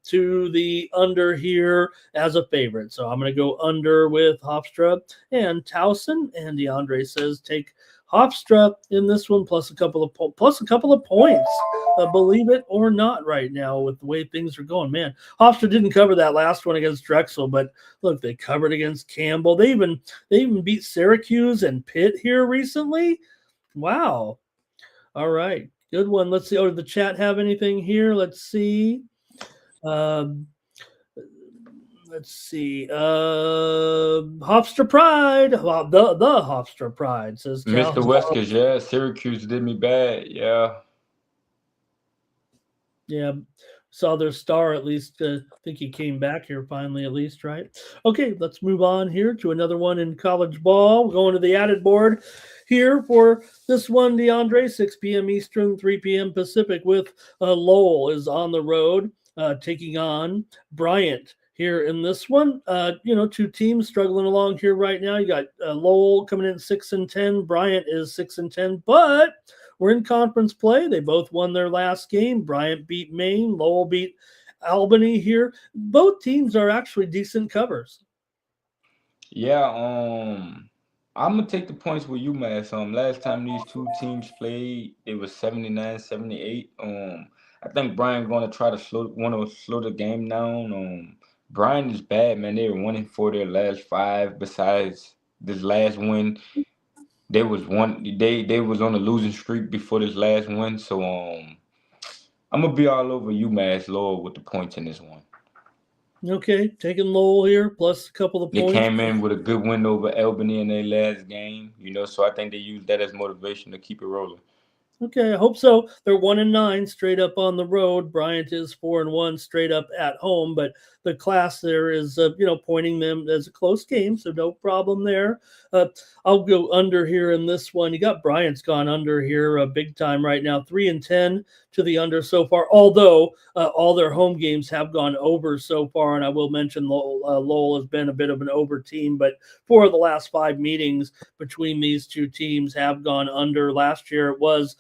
Speaker 1: to the under here as a favorite. So I'm going to go under with Hofstra and Towson. And DeAndre says take Hofstra in this one plus a couple of points. Believe it or not, right now with the way things are going, man. Hofstra didn't cover that last one against Drexel, but look, they covered against Campbell. They even beat Syracuse and Pitt here recently. Wow. All right, good one. Let's see. Oh, did the chat have anything here? Let's see. Hofstra Pride. Well, the Hofstra Pride says
Speaker 2: Mr. Weskers, yeah, Syracuse did me bad.
Speaker 1: Yeah, saw their star at least. I think he came back here finally at least, right? Okay, let's move on here to another one in college ball. We're going to the added board here for this one, DeAndre, 6 p.m. Eastern, 3 p.m. Pacific with Lowell is on the road taking on Bryant. Here in this one, 2 teams struggling along here right now. You got Lowell coming in 6-10. Bryant is 6-10, but we're in conference play. They both won their last game. Bryant beat Maine. Lowell beat Albany here. Both teams are actually decent covers.
Speaker 2: Yeah, I'm going to take the points with UMass. Last time these 2 teams played, it was 79-78. I think Bryant going to try to slow the game down. Bryant is bad, man. They were 1-4 their last 5. Besides this last win, they was on a losing streak before this last win. So I'm gonna be all over UMass Lowell with the points in this one.
Speaker 1: Okay, taking Lowell here plus a couple of points.
Speaker 2: They came in with a good win over Albany in their last game, so I think they used that as motivation to keep it rolling.
Speaker 1: Okay, I hope so. They're 1-9 straight up on the road. Bryant is 4-1 straight up at home, but the class there is, pointing them as a close game, so no problem there. I'll go under here in this one. You got Bryant's gone under here big time right now, 3-10 to the under so far, although all their home games have gone over so far, and I will mention Lowell has been a bit of an over team, but 4 of the last 5 meetings between these 2 teams have gone under. Last year it was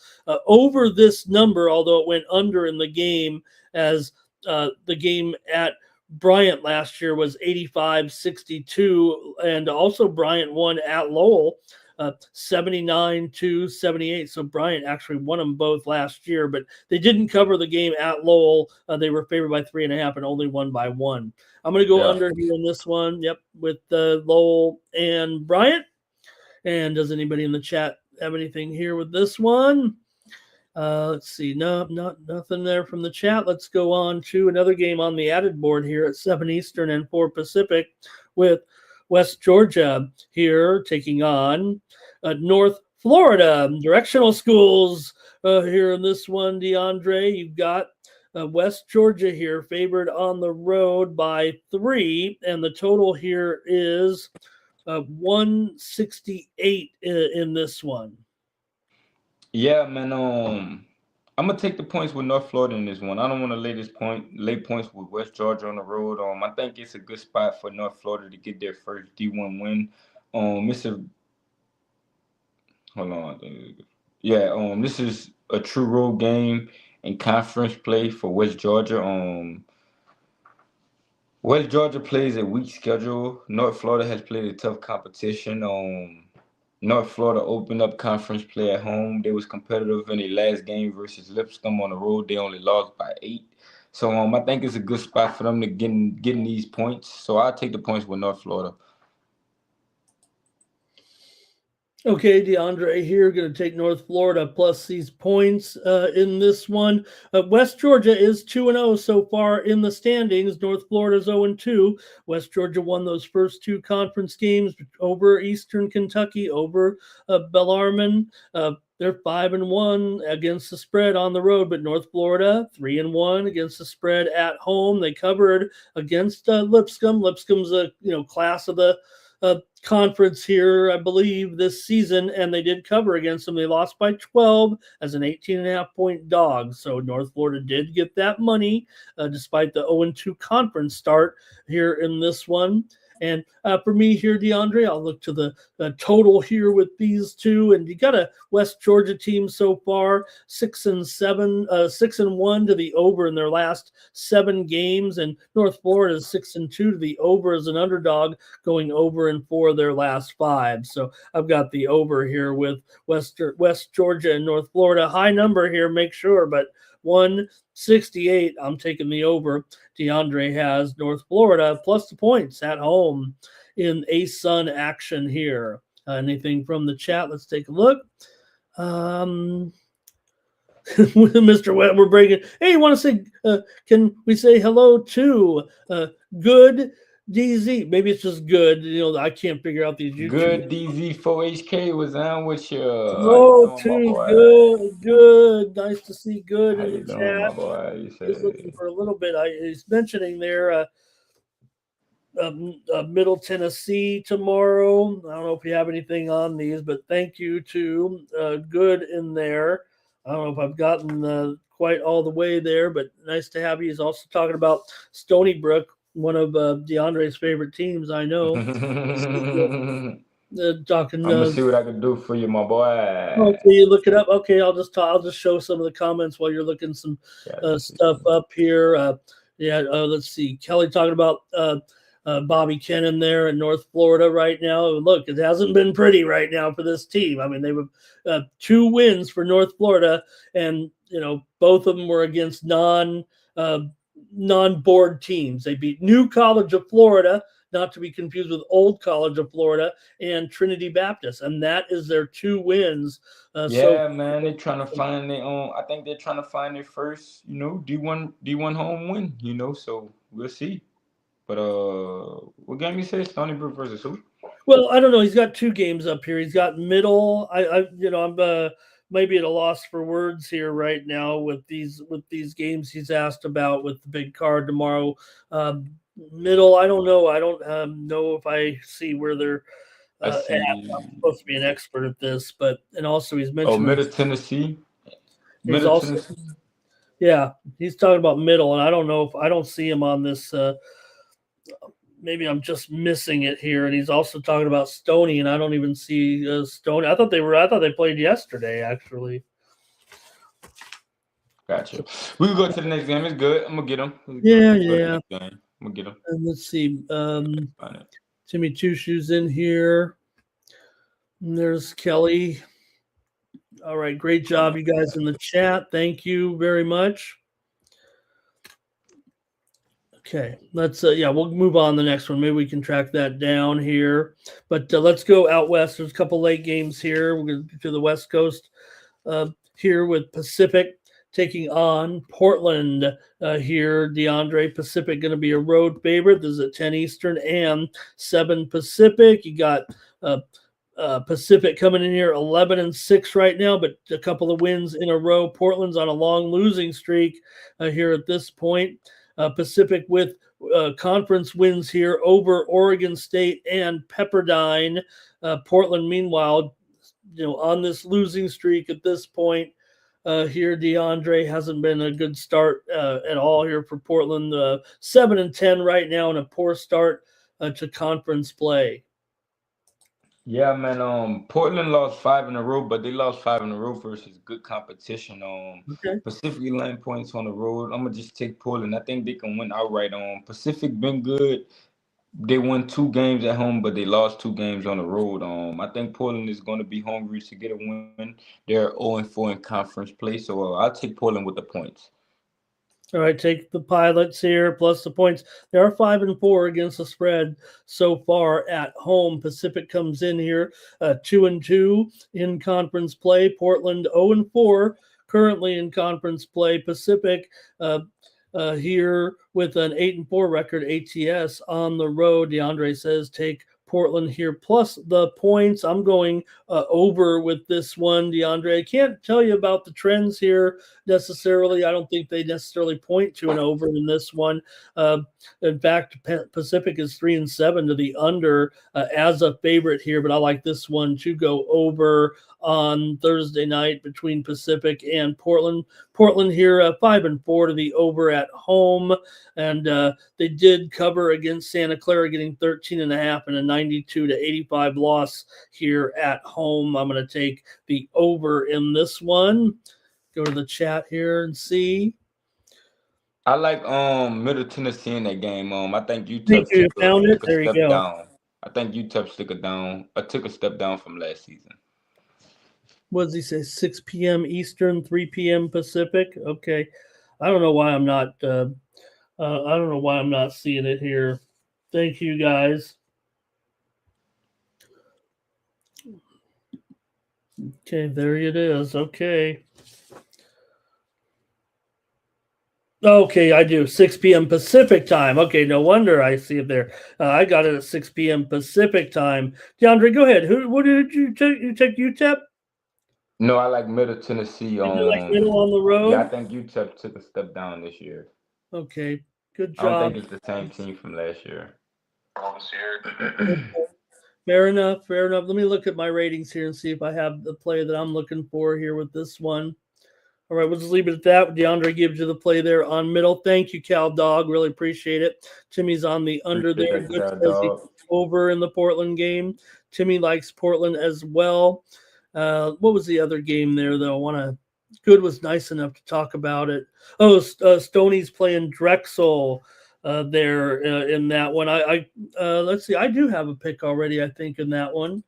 Speaker 1: over this number, although it went under in the game as the game at Bryant last year was 85-62, and also Bryant won at Lowell 79-78. So Bryant actually won them both last year, but they didn't cover the game at Lowell. They were favored by 3.5 and only won by 1. I'm going to go under here in this one. Yep, with Lowell and Bryant. And does anybody in the chat have anything here with this one? Let's see. No, nothing there from the chat. Let's go on to another game on the added board here at 7 Eastern and 4 Pacific with West Georgia here taking on North Florida. Directional schools here in this one, DeAndre. You've got West Georgia here favored on the road by 3, and the total here is 168 in this one.
Speaker 2: Yeah, man. I'm gonna take the points with North Florida in this one. I don't want to lay points with West Georgia on the road. I think it's a good spot for North Florida to get their first D1 win. This is a true road game and conference play for West Georgia. West Georgia plays a weak schedule. North Florida has played a tough competition. North Florida opened up conference play at home. They was competitive in their last game versus Lipscomb on the road. They only lost by 8. So I think it's a good spot for them to getting these points. So I'll take the points with North Florida.
Speaker 1: Okay, DeAndre here, going to take North Florida plus these points in this one. West Georgia is 2-0 so far in the standings. North Florida's 0-2. West Georgia won those first 2 conference games over Eastern Kentucky, over Bellarmine. They're 5-1 against the spread on the road, but North Florida 3-1 against the spread at home. They covered against Lipscomb. Lipscomb's a class of the conference here, I believe, this season, and they did cover against them. They lost by 12 as an 18.5-point dog. So North Florida did get that money despite the 0-2 conference start here in this one. And for me here, DeAndre, I'll look to the total here with these two. And you got a West Georgia team so far, 6-1 to the over in their last 7 games. And North Florida is 6-2 to the over as an underdog, going over in 4 of their last 5. So I've got the over here with West Georgia and North Florida. High number here, make sure, but 168. I'm taking the over. DeAndre has North Florida plus the points at home in ASUN action here. Anything from the chat? Let's take a look. Mr. Webb, we're breaking. Hey, you want to say, can we say hello to Good DZ? Maybe it's just good. I can't figure out these YouTube.
Speaker 2: Good DZ4HK was on with you.
Speaker 1: Oh, too good. Nice to see Good in the chat.
Speaker 2: My boy?
Speaker 1: Just looking for a little bit. He's mentioning there Middle Tennessee tomorrow. I don't know if you have anything on these, but thank you to Good in there. I don't know if I've gotten quite all the way there, but nice to have you. He's also talking about Stony Brook, one of DeAndre's favorite teams, I know.
Speaker 2: I'm gonna see what I can do for you, my boy.
Speaker 1: Okay, you look it up. Okay, I'll just show some of the comments while you're looking some stuff up here. Let's see. Kelly talking about Bobby Kennan there in North Florida right now. Look, it hasn't been pretty right now for this team. I mean, they were 2 wins for North Florida, and both of them were against non-board teams. They beat New College of Florida, not to be confused with Old College of Florida, and Trinity Baptist, and that is their 2 wins.
Speaker 2: Man, they're trying to find their own. I think they're trying to find their first, D1 home win. So we'll see. But what game you say? Stony Brook versus who?
Speaker 1: Well, I don't know. He's got 2 games up here. He's got Middle. I'm maybe at a loss for words here right now with these games he's asked about with the big card tomorrow. Middle, I don't know. I don't know if I see where they're at. I'm supposed to be an expert at this, and also he's mentioned
Speaker 2: Middle Tennessee.
Speaker 1: Tennessee. Yeah, he's talking about Middle, and I don't know if I don't see him on this. Maybe I'm just missing it here, and he's also talking about Stony, and I don't even see Stony. I thought they played yesterday, actually.
Speaker 2: Gotcha. We can go to the next game. It's good. I'm gonna get him.
Speaker 1: Yeah.
Speaker 2: I'm gonna get him.
Speaker 1: And let's see. Timmy Two Shoes in here. And there's Kelly. All right, great job, you guys in the chat. Thank you very much. Okay, let's we'll move on to the next one. Maybe we can track that down here. But let's go out west. There's a couple late games here. We're going to the West Coast here with Pacific taking on Portland here. DeAndre, Pacific going to be a road favorite. This is at 10 Eastern and 7 Pacific. You got Pacific coming in here 11-6 right now, but a couple of wins in a row. Portland's on a long losing streak here at this point. Pacific with conference wins here over Oregon State and Pepperdine. Portland, meanwhile, on this losing streak at this point. Here, DeAndre hasn't been a good start at all here for Portland. 7-10 right now, and a poor start to conference play.
Speaker 2: Yeah, man. Portland lost 5 in a row, but they lost 5 in a row versus good competition.
Speaker 1: Okay.
Speaker 2: Pacific line points on the road. I'm gonna just take Portland. I think they can win outright. Pacific been good. They won 2 games at home, but they lost 2 games on the road. I think Portland is going to be hungry to get a win. They're 0-4 in conference play, so I'll take Portland with the points.
Speaker 1: All right, take the Pilots here plus the points. They are 5-4 against the spread so far at home. Pacific comes in here 2-2 in conference play. Portland 0-4 currently in conference play. Pacific here with an 8-4 record ATS on the road. DeAndre says take Portland here plus the points. I'm going over with this one, DeAndre. I can't tell you about the trends here necessarily. I don't think they necessarily point to an over in this one. In fact, Pacific is 3-7 to the under as a favorite here, but I like this one to go over on Thursday night between Pacific and Portland. Portland here 5-4 to the over at home, and they did cover against Santa Clara, getting 13.5 and a 92-85 loss here at home. I'm going to take the over in this one. Go to the chat here and see.
Speaker 2: I like Middle Tennessee in that game. I think UTEP
Speaker 1: took
Speaker 2: a step down. I think UTEP took a step down from last season.
Speaker 1: What does he say? 6 p.m. Eastern, 3 p.m. Pacific. Okay, I don't know why I'm not. I don't know why I'm not seeing it here. Thank you, guys. Okay, there it is. Okay. Okay, I do. 6 p.m. Pacific time. Okay, no wonder I see it there. I got it at 6 p.m. Pacific time. DeAndre, go ahead. What did you take? You take UTEP?
Speaker 2: No, I like Middle Tennessee.
Speaker 1: You like Middle on the road?
Speaker 2: Yeah, I think UTEP took a step down this year.
Speaker 1: Okay, good job.
Speaker 2: I don't think it's the same team from last year.
Speaker 1: Fair enough. Let me look at my ratings here and see if I have the play that I'm looking for here with this one. All right, we'll just leave it at that. DeAndre gives you the play there on Middle. Thank you, Cal Dog. Really appreciate it. Timmy's on the under there. Good over in the Portland game. Timmy likes Portland as well. What was the other game there, though? Good was nice enough to talk about it. Oh, Stoney's playing Drexel there in that one. Let's see. I do have a pick already, I think, in that one.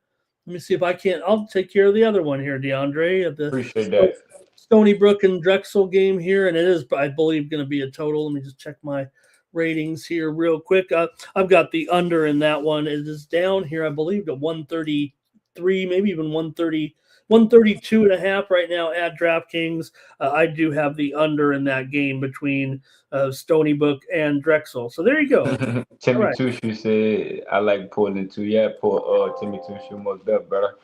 Speaker 1: Let me see if I can't. I'll take care of the other one here, DeAndre.
Speaker 2: Appreciate that.
Speaker 1: Stony Brook and Drexel game here, and it is, I believe, going to be a total. Let me just check my ratings here real quick. I've got the under in that one. It is down here, I believe, to 133, maybe even 132.5 right now at DraftKings. I do have the under in that game between Stony Brook and Drexel. So there you go.
Speaker 2: Timmy Tushu said, I like Portland too. Yeah, Timmy Tushu, most up, brother.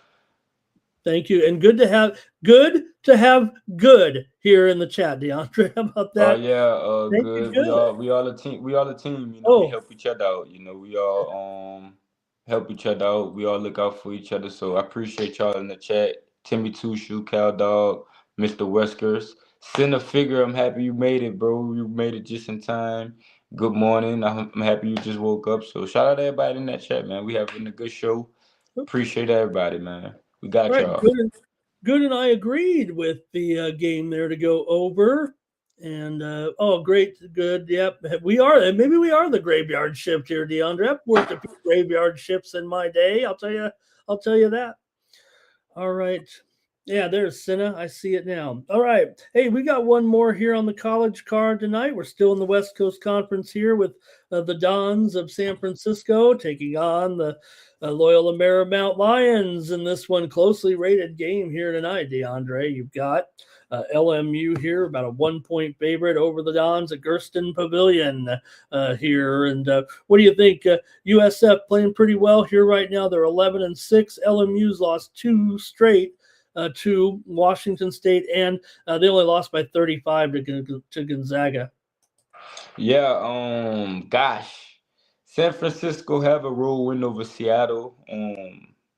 Speaker 1: Thank you, and good to have good here in the chat, DeAndre. How about that?
Speaker 2: Oh yeah, good. We all a team. We all a team. You know, we help each other out. You know, we all help each other out. We all look out for each other. So I appreciate y'all in the chat. Timmy Tushu, Cal Dog, Mr. Weskers. Send a figure. I'm happy you made it, bro. You made it just in time. Good morning. I'm happy you just woke up. So shout out to everybody in that chat, man. We having a good show. Appreciate everybody, man. We got y'all.
Speaker 1: Good, and I agreed with the game there to go over. And great, good. Yep, we are. Maybe we are the graveyard shift here, DeAndre. I've worked a few graveyard shifts in my day. I'll tell you that. All right. Yeah, there's Cinna. I see it now. All right. Hey, we got one more here on the college card tonight. We're still in the West Coast Conference here with the Dons of San Francisco taking on the Loyola Marymount Lions in this one closely rated game here tonight. DeAndre, you've got LMU here, about a 1 point favorite over the Dons at Gersten Pavilion here. And what do you think? USF playing pretty well here right now. They're 11-6. LMU's lost 2 straight to Washington State, and they only lost by 35 to Gonzaga.
Speaker 2: Yeah, gosh, San Francisco have a road win over Seattle.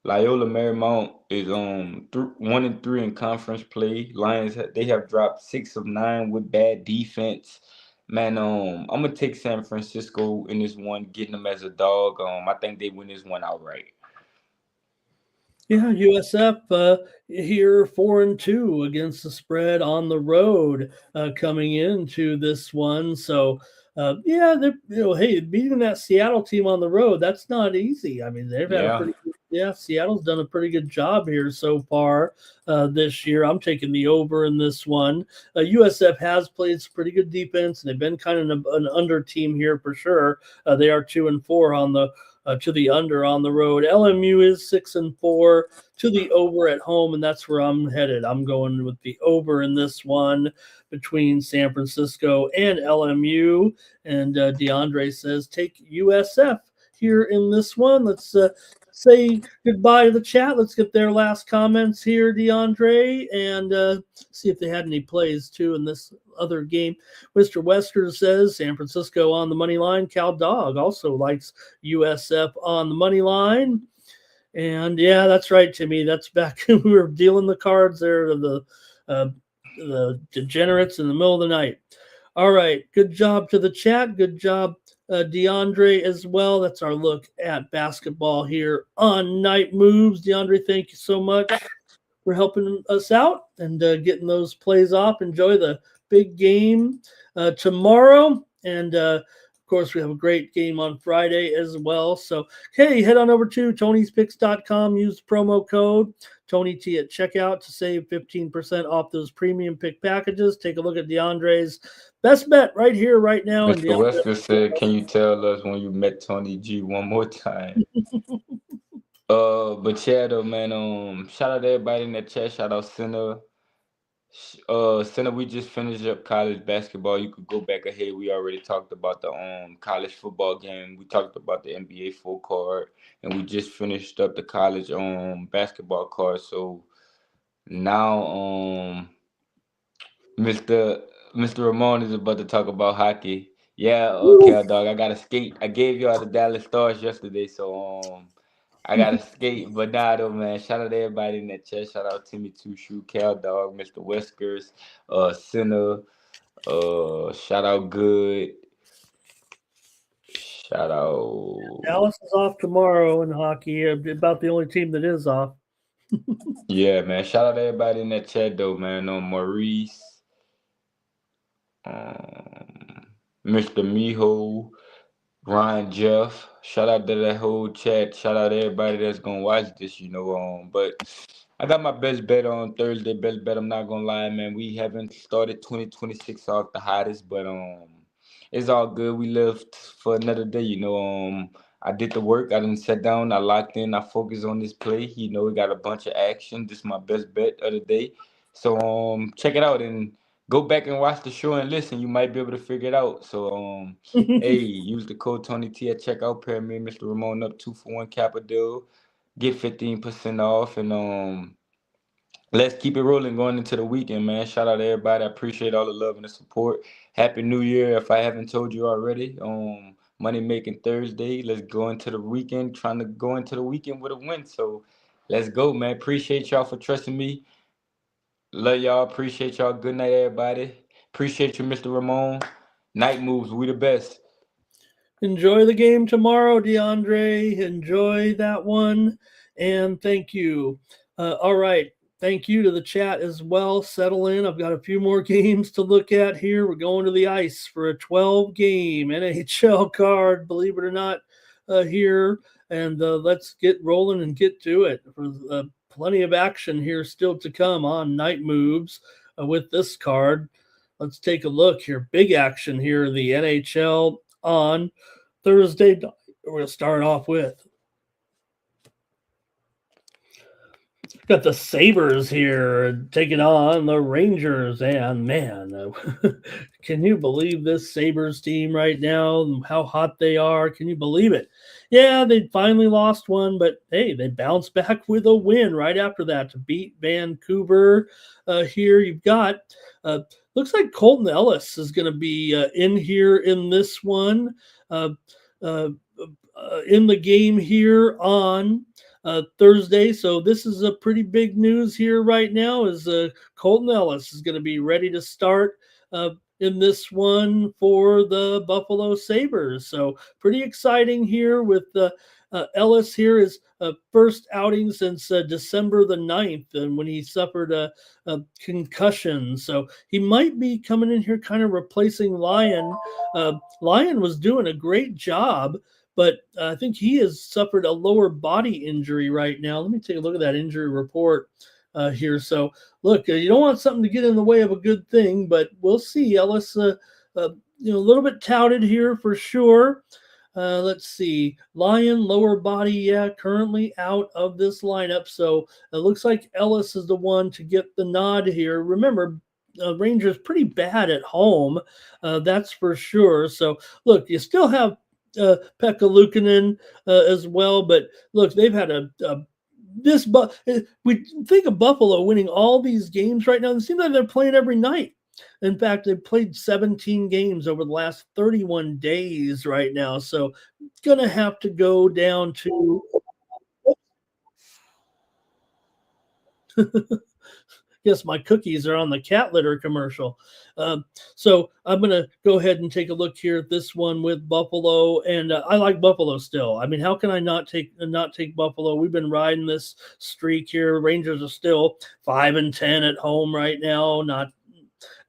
Speaker 2: Loyola Marymount is 1-3 in conference play. Lions they have dropped 6 of 9 with bad defense. Man, I'm gonna take San Francisco in this one, getting them as a dog. I think they win this one outright.
Speaker 1: Yeah, USF here 4-2 against the spread on the road coming into this one. So yeah, hey, beating that Seattle team on the road, that's not easy. I mean, they've had a
Speaker 2: Yeah.
Speaker 1: pretty good, yeah, Seattle's done a pretty good job here so far this year. I'm taking the over in this one. USF has played some pretty good defense, and they've been kind of an under team here for sure. They are 2-4 on the to the under on the road. LMU is 6-4 to the over at home, and that's where I'm headed. I'm going with the over in this one between San Francisco and LMU. And DeAndre says take USF here in this one. Let's say goodbye to the chat. Let's get their last comments here, DeAndre, and see if they had any plays too in this other game. Mr. Wester says San Francisco on the money line. Cal Dog also likes USF on the money line. And yeah, that's right, Timmy. That's back when we were dealing the cards there to the degenerates in the middle of the night. All right, good job to the chat. Good job, DeAndre, as well. That's our look at basketball here on Night Moves. DeAndre, thank you so much for helping us out and getting those plays off. Enjoy the big game tomorrow. And of course, we have a great game on Friday as well. So, hey, head on over to Tony'sPicks.com. Use the promo code TonyT at checkout to save 15% off those premium pick packages. Take a look at DeAndre's best bet right here, right now. And
Speaker 2: Mr.
Speaker 1: DeAndre,
Speaker 2: Wester said, "Can you tell us when you met Tony G one more time?" But yeah, though, man. Shout out to everybody in the chat. Shout out Center. Center, we just finished up college basketball. You could go back ahead. We already talked about the college football game. We talked about the NBA full card, and we just finished up the college basketball card. So now Mr. Ramon is about to talk about hockey. Yeah, okay, dog. I gotta skate. I gave y'all the Dallas Stars yesterday, so I gotta skate. But nah, though, man. Shout out to everybody in that chat. Shout out Timmy Two Shoe, Cal Dog, Mr. Whiskers, Sinner. Shout out Good. Shout out.
Speaker 1: Dallas is off tomorrow in hockey. About the only team that is off.
Speaker 2: Yeah, man. Shout out to everybody in that chat, though, man. Maurice, Mr. Miho, Ryan Jeff. Shout out to that whole chat. Shout out to everybody that's gonna watch this, But I got my best bet on Thursday. Best bet, I'm not gonna lie, man. We haven't started 2026 off the hottest, but it's all good. We lived for another day, I did the work. I didn't sit down. I locked in. I focused on this play. We got a bunch of action. This is my best bet of the day. So check it out and go back and watch the show and listen. You might be able to figure it out. So hey, use the code Tony T at checkout. Pair me, Mr. Ramon up 2-for-1 Kappa deal. Get 15% off and let's keep it rolling going into the weekend, man. Shout out to everybody. I appreciate all the love and the support. Happy New Year. If I haven't told you already, Money Making Thursday. Let's go into the weekend. Trying to go into the weekend with a win. So let's go, man. Appreciate y'all for trusting me. Love y'all. Appreciate y'all. Good night, everybody. Appreciate you, Mr. Ramon. Night Moves. We the best.
Speaker 1: Enjoy the game tomorrow, DeAndre. Enjoy that one. And thank you. All right. Thank you to the chat as well. Settle in. I've got a few more games to look at here. We're going to the ice for a 12-game NHL card, believe it or not, here. And let's get rolling and get to it. For plenty of action here still to come on Night Moves with this card. Let's take a look here. Big action here in the NHL on Thursday night. We're going to start off with. Got the Sabres here taking on the Rangers, and man, can you believe this Sabres team right now? How hot they are? Can you believe it? Yeah, they finally lost one, but hey, they bounced back with a win right after that to beat Vancouver. Here you've got looks like Colton Ellis is going to be in here in this one. Uh, uh, in the game here on Thursday. So this is a pretty big news here right now is Colton Ellis is going to be ready to start in this one for the Buffalo Sabres. So pretty exciting here with Ellis here is first outing since December the 9th and when he suffered a concussion. So he might be coming in here kind of replacing Lyon. Lyon was doing a great job, but I think he has suffered a lower body injury right now. Let me take a look at that injury report here. So, look, you don't want something to get in the way of a good thing, but we'll see. Ellis, a little bit touted here for sure. Let's see. Lyon, lower body, yeah, currently out of this lineup. So it looks like Ellis is the one to get the nod here. Remember, Rangers pretty bad at home. That's for sure. So, look, you still have Pekka Luukkonen as well. But look, they've had we think of Buffalo winning all these games right now. It seems like they're playing every night. In fact, they've played 17 games over the last 31 days right now. So going to have to go down to yes, my cookies are on the cat litter commercial. So I'm going to go ahead and take a look here at this one with Buffalo, and I like Buffalo still. I mean, how can I not take Buffalo? We've been riding this streak here. Rangers are still 5-10 at home right now.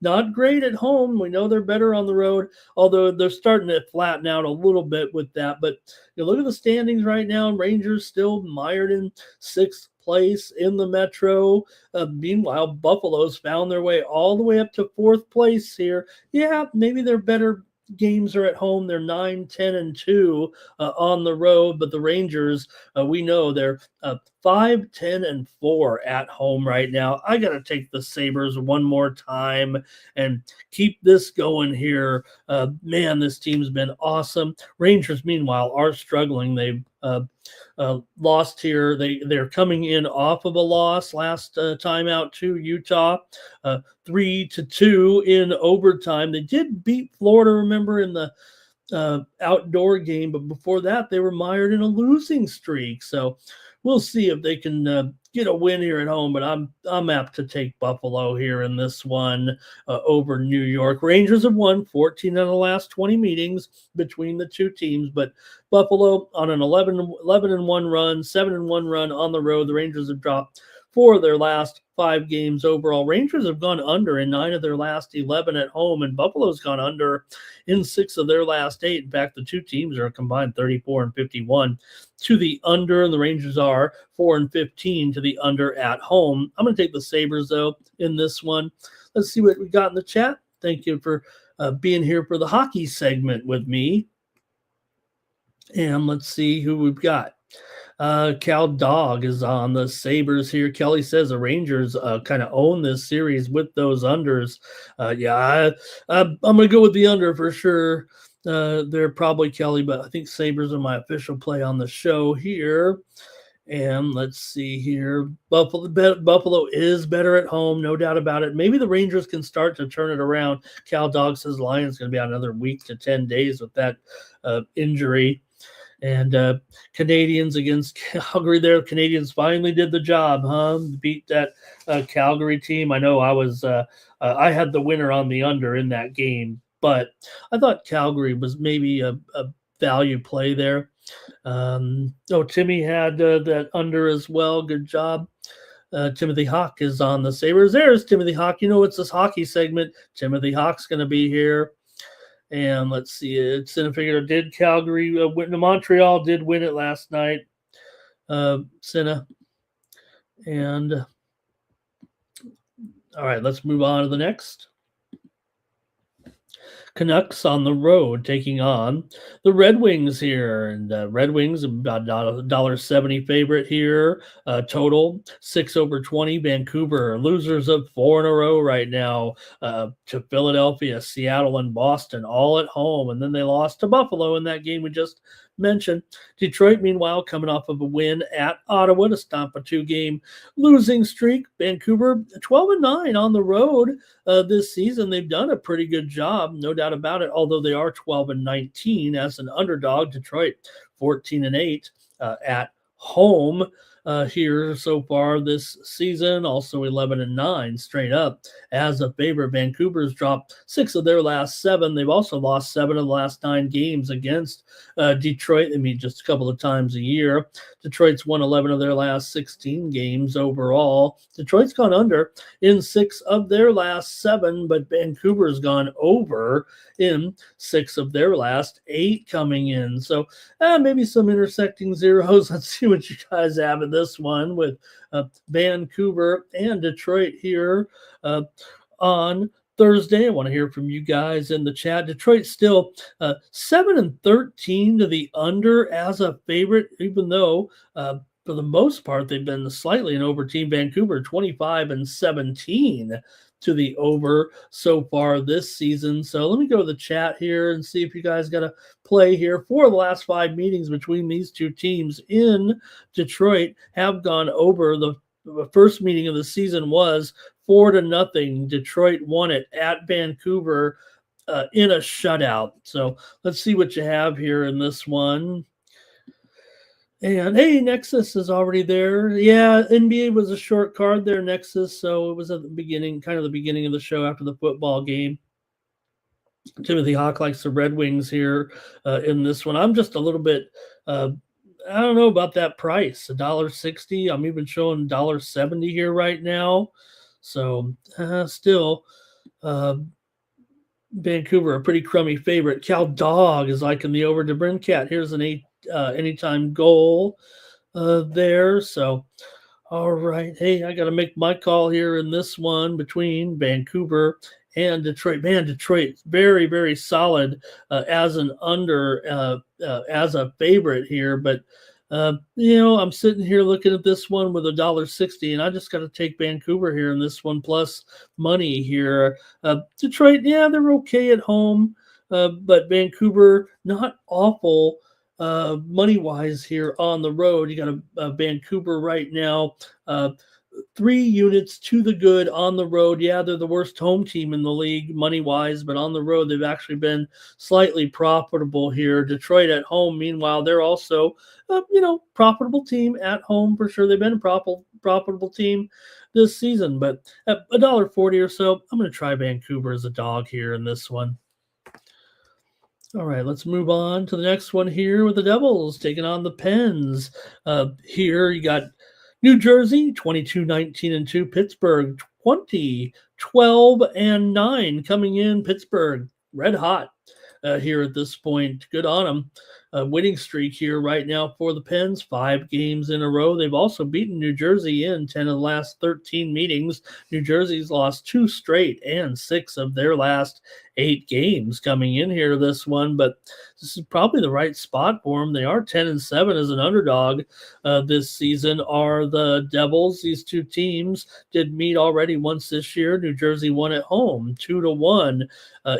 Speaker 1: Not great at home. We know they're better on the road, although they're starting to flatten out a little bit with that. But look at the standings right now. Rangers still mired in sixth place in the Metro. Meanwhile, Buffalo's found their way all the way up to fourth place here. Yeah, maybe they're better games are at home. They're 9-10-2 on the road, but the Rangers, we know they're 5-10-4 at home right now. I got to take the Sabres one more time and keep this going here. Man, this team's been awesome. Rangers, meanwhile, are struggling. They've lost here. They're coming in off of a loss last time out to Utah, 3-2 in overtime. They did beat Florida, remember, in the outdoor game, but before that they were mired in a losing streak. So we'll see if they can get a win here at home, but I'm apt to take Buffalo here in this one over New York. Rangers have won 14 of the last 20 meetings between the two teams, but Buffalo on an 11-1 run, 7-1 run on the road. The Rangers have dropped 4 of their last 5 games overall. Rangers have gone under in 9 of their last 11 at home, and Buffalo's gone under in 6 of their last 8. In fact, the two teams are a combined 34-51 to the under, and the Rangers are 4-15 to the under at home. I'm going to take the Sabres, though, in this one. Let's see what we got in the chat. Thank you for being here for the hockey segment with me. And let's see who we've got. Cal Dog is on the Sabres here. Kelly says the Rangers kind of own this series with those unders. Yeah, I'm going to go with the under for sure. They're probably Kelly, but I think Sabres are my official play on the show here. And let's see here. Buffalo is better at home, no doubt about it. Maybe the Rangers can start to turn it around. Cal Dog says Lions going to be out another week to 10 days with that injury. And Canadians against Calgary there. Canadians finally did the job, beat that Calgary team. I know I had the winner on the under in that game, but I thought Calgary was maybe a value play there. Timmy had that under as well. Good job. Timothy Hawk is on the Sabres. There's Timothy Hawk. It's this hockey segment. Timothy Hawk's going to be here. And let's see, it's in a figure. Did Calgary win? Montreal did win it last night. Senna. And all right, let's move on to the next. Canucks on the road taking on the Red Wings here, and Red Wings about $1.70 favorite here. Total 6/20. Vancouver losers of 4 in a row right now to Philadelphia, Seattle, and Boston, all at home, and then they lost to Buffalo in that game we just mentioned. Detroit, meanwhile, coming off of a win at Ottawa to stop a 2-game losing streak. Vancouver 12-9 on the road this season. They've done a pretty good job, no doubt about it, although they are 12-19 as an underdog. Detroit 14-8 at home here so far this season, also 11-9 straight up as a favorite. Vancouver's dropped 6 of their last 7. They've also lost 7 of the last 9 games against Detroit. They meet just a couple of times a year. Detroit's won 11 of their last 16 games overall. Detroit's gone under in 6 of their last 7, but Vancouver's gone over in 6 of their last 8 coming in. So maybe some intersecting zeros. Let's see what you guys have in this one with Vancouver and Detroit here on Thursday. I want to hear from you guys in the chat. Detroit still 7-13 to the under as a favorite, even though for the most part they've been slightly an over team. Vancouver 25-17 to the over so far this season. So let me go to the chat here and see if you guys got a play here. 4 of the last 5 meetings between these two teams in Detroit have gone over. The first meeting of the season was 4-0. Detroit won it at Vancouver in a shutout. So let's see what you have here in this one. And hey, Nexus is already there. Yeah, NBA was a short card there, Nexus. So it was at the beginning, kind of the beginning of the show after the football game. Timothy Hawk likes the Red Wings here in this one. I'm just a little bit, I don't know about that price, $1.60. I'm even showing $1.70 here right now. So still, Vancouver, a pretty crummy favorite. Cal Dog is liking the over to Brincat. Here's an 8 anytime goal there. So, all right. Hey, I got to make my call here in this one between Vancouver and Detroit. Man, Detroit, very, very solid as an under, as a favorite here. But, I'm sitting here looking at this one with $1.60, and I just got to take Vancouver here in this one plus money here. Detroit, yeah, they're okay at home, but Vancouver, not awful money-wise here on the road. You got a Vancouver right now, 3 units to the good on the road. Yeah, they're the worst home team in the league money-wise, but on the road, they've actually been slightly profitable here. Detroit at home, meanwhile, they're also, profitable team at home for sure. They've been a profitable team this season, but at $1.40 or so, I'm going to try Vancouver as a dog here in this one. All right, let's move on to the next one here with the Devils taking on the Pens. Here you got New Jersey, 22-19-2. Pittsburgh, 20-12-9 coming in. Pittsburgh, red hot here at this point. Good on them. Winning streak here right now for the Pens, 5 games in a row. They've also beaten New Jersey in 10 of the last 13 meetings. New Jersey's lost 2 straight and 6 of their last 8 games coming in here this one, but this is probably the right spot for them. They are 10-7 as an underdog this season are the Devils. These two teams did meet already once this year. New Jersey won at home 2-1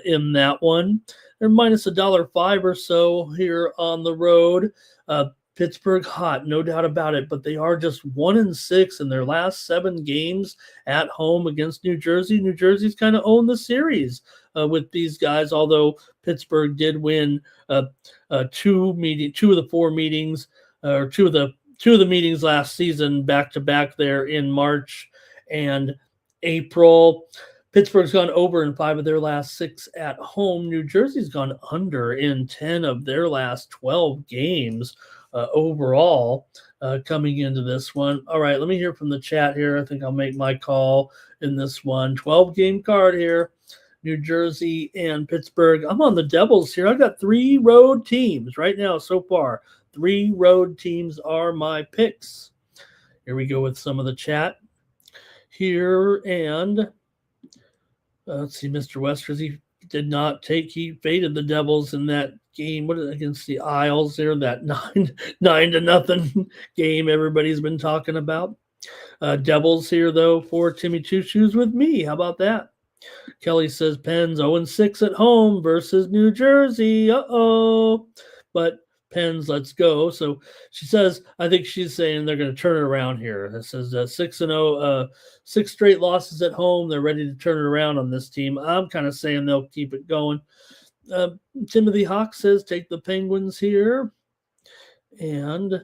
Speaker 1: in that one. They're minus $1.05 or so here on the road. Pittsburgh hot, no doubt about it, but they are just 1-6 in their last 7 games at home against New Jersey. New Jersey's kind of owned the series with these guys, although Pittsburgh did win 2 of the 4 meetings, or two of the meetings last season back to back there in March and April. Pittsburgh's gone over in 5 of their last 6 at home. New Jersey's gone under in 10 of their last 12 games overall coming into this one. All right, let me hear from the chat here. I think I'll make my call in this one. 12-game card here, New Jersey and Pittsburgh. I'm on the Devils here. I've got 3 road teams right now so far. 3 road teams are my picks. Here we go with some of the chat here. And let's see, Mr. Westers, he did not take, he faded the Devils in that game. What against the Isles there, that 9-0 game everybody's been talking about. Devils here, though, for Timmy Two Shoes with me. How about that? Kelly says Pens 0-6 at home versus New Jersey. Uh-oh. But Pens, let's go. So she says, I think she's saying they're going to turn it around here. This says 6-0, 6 straight losses at home. They're ready to turn it around on this team. I'm kind of saying they'll keep it going. Timothy Hawk says take the Penguins here. And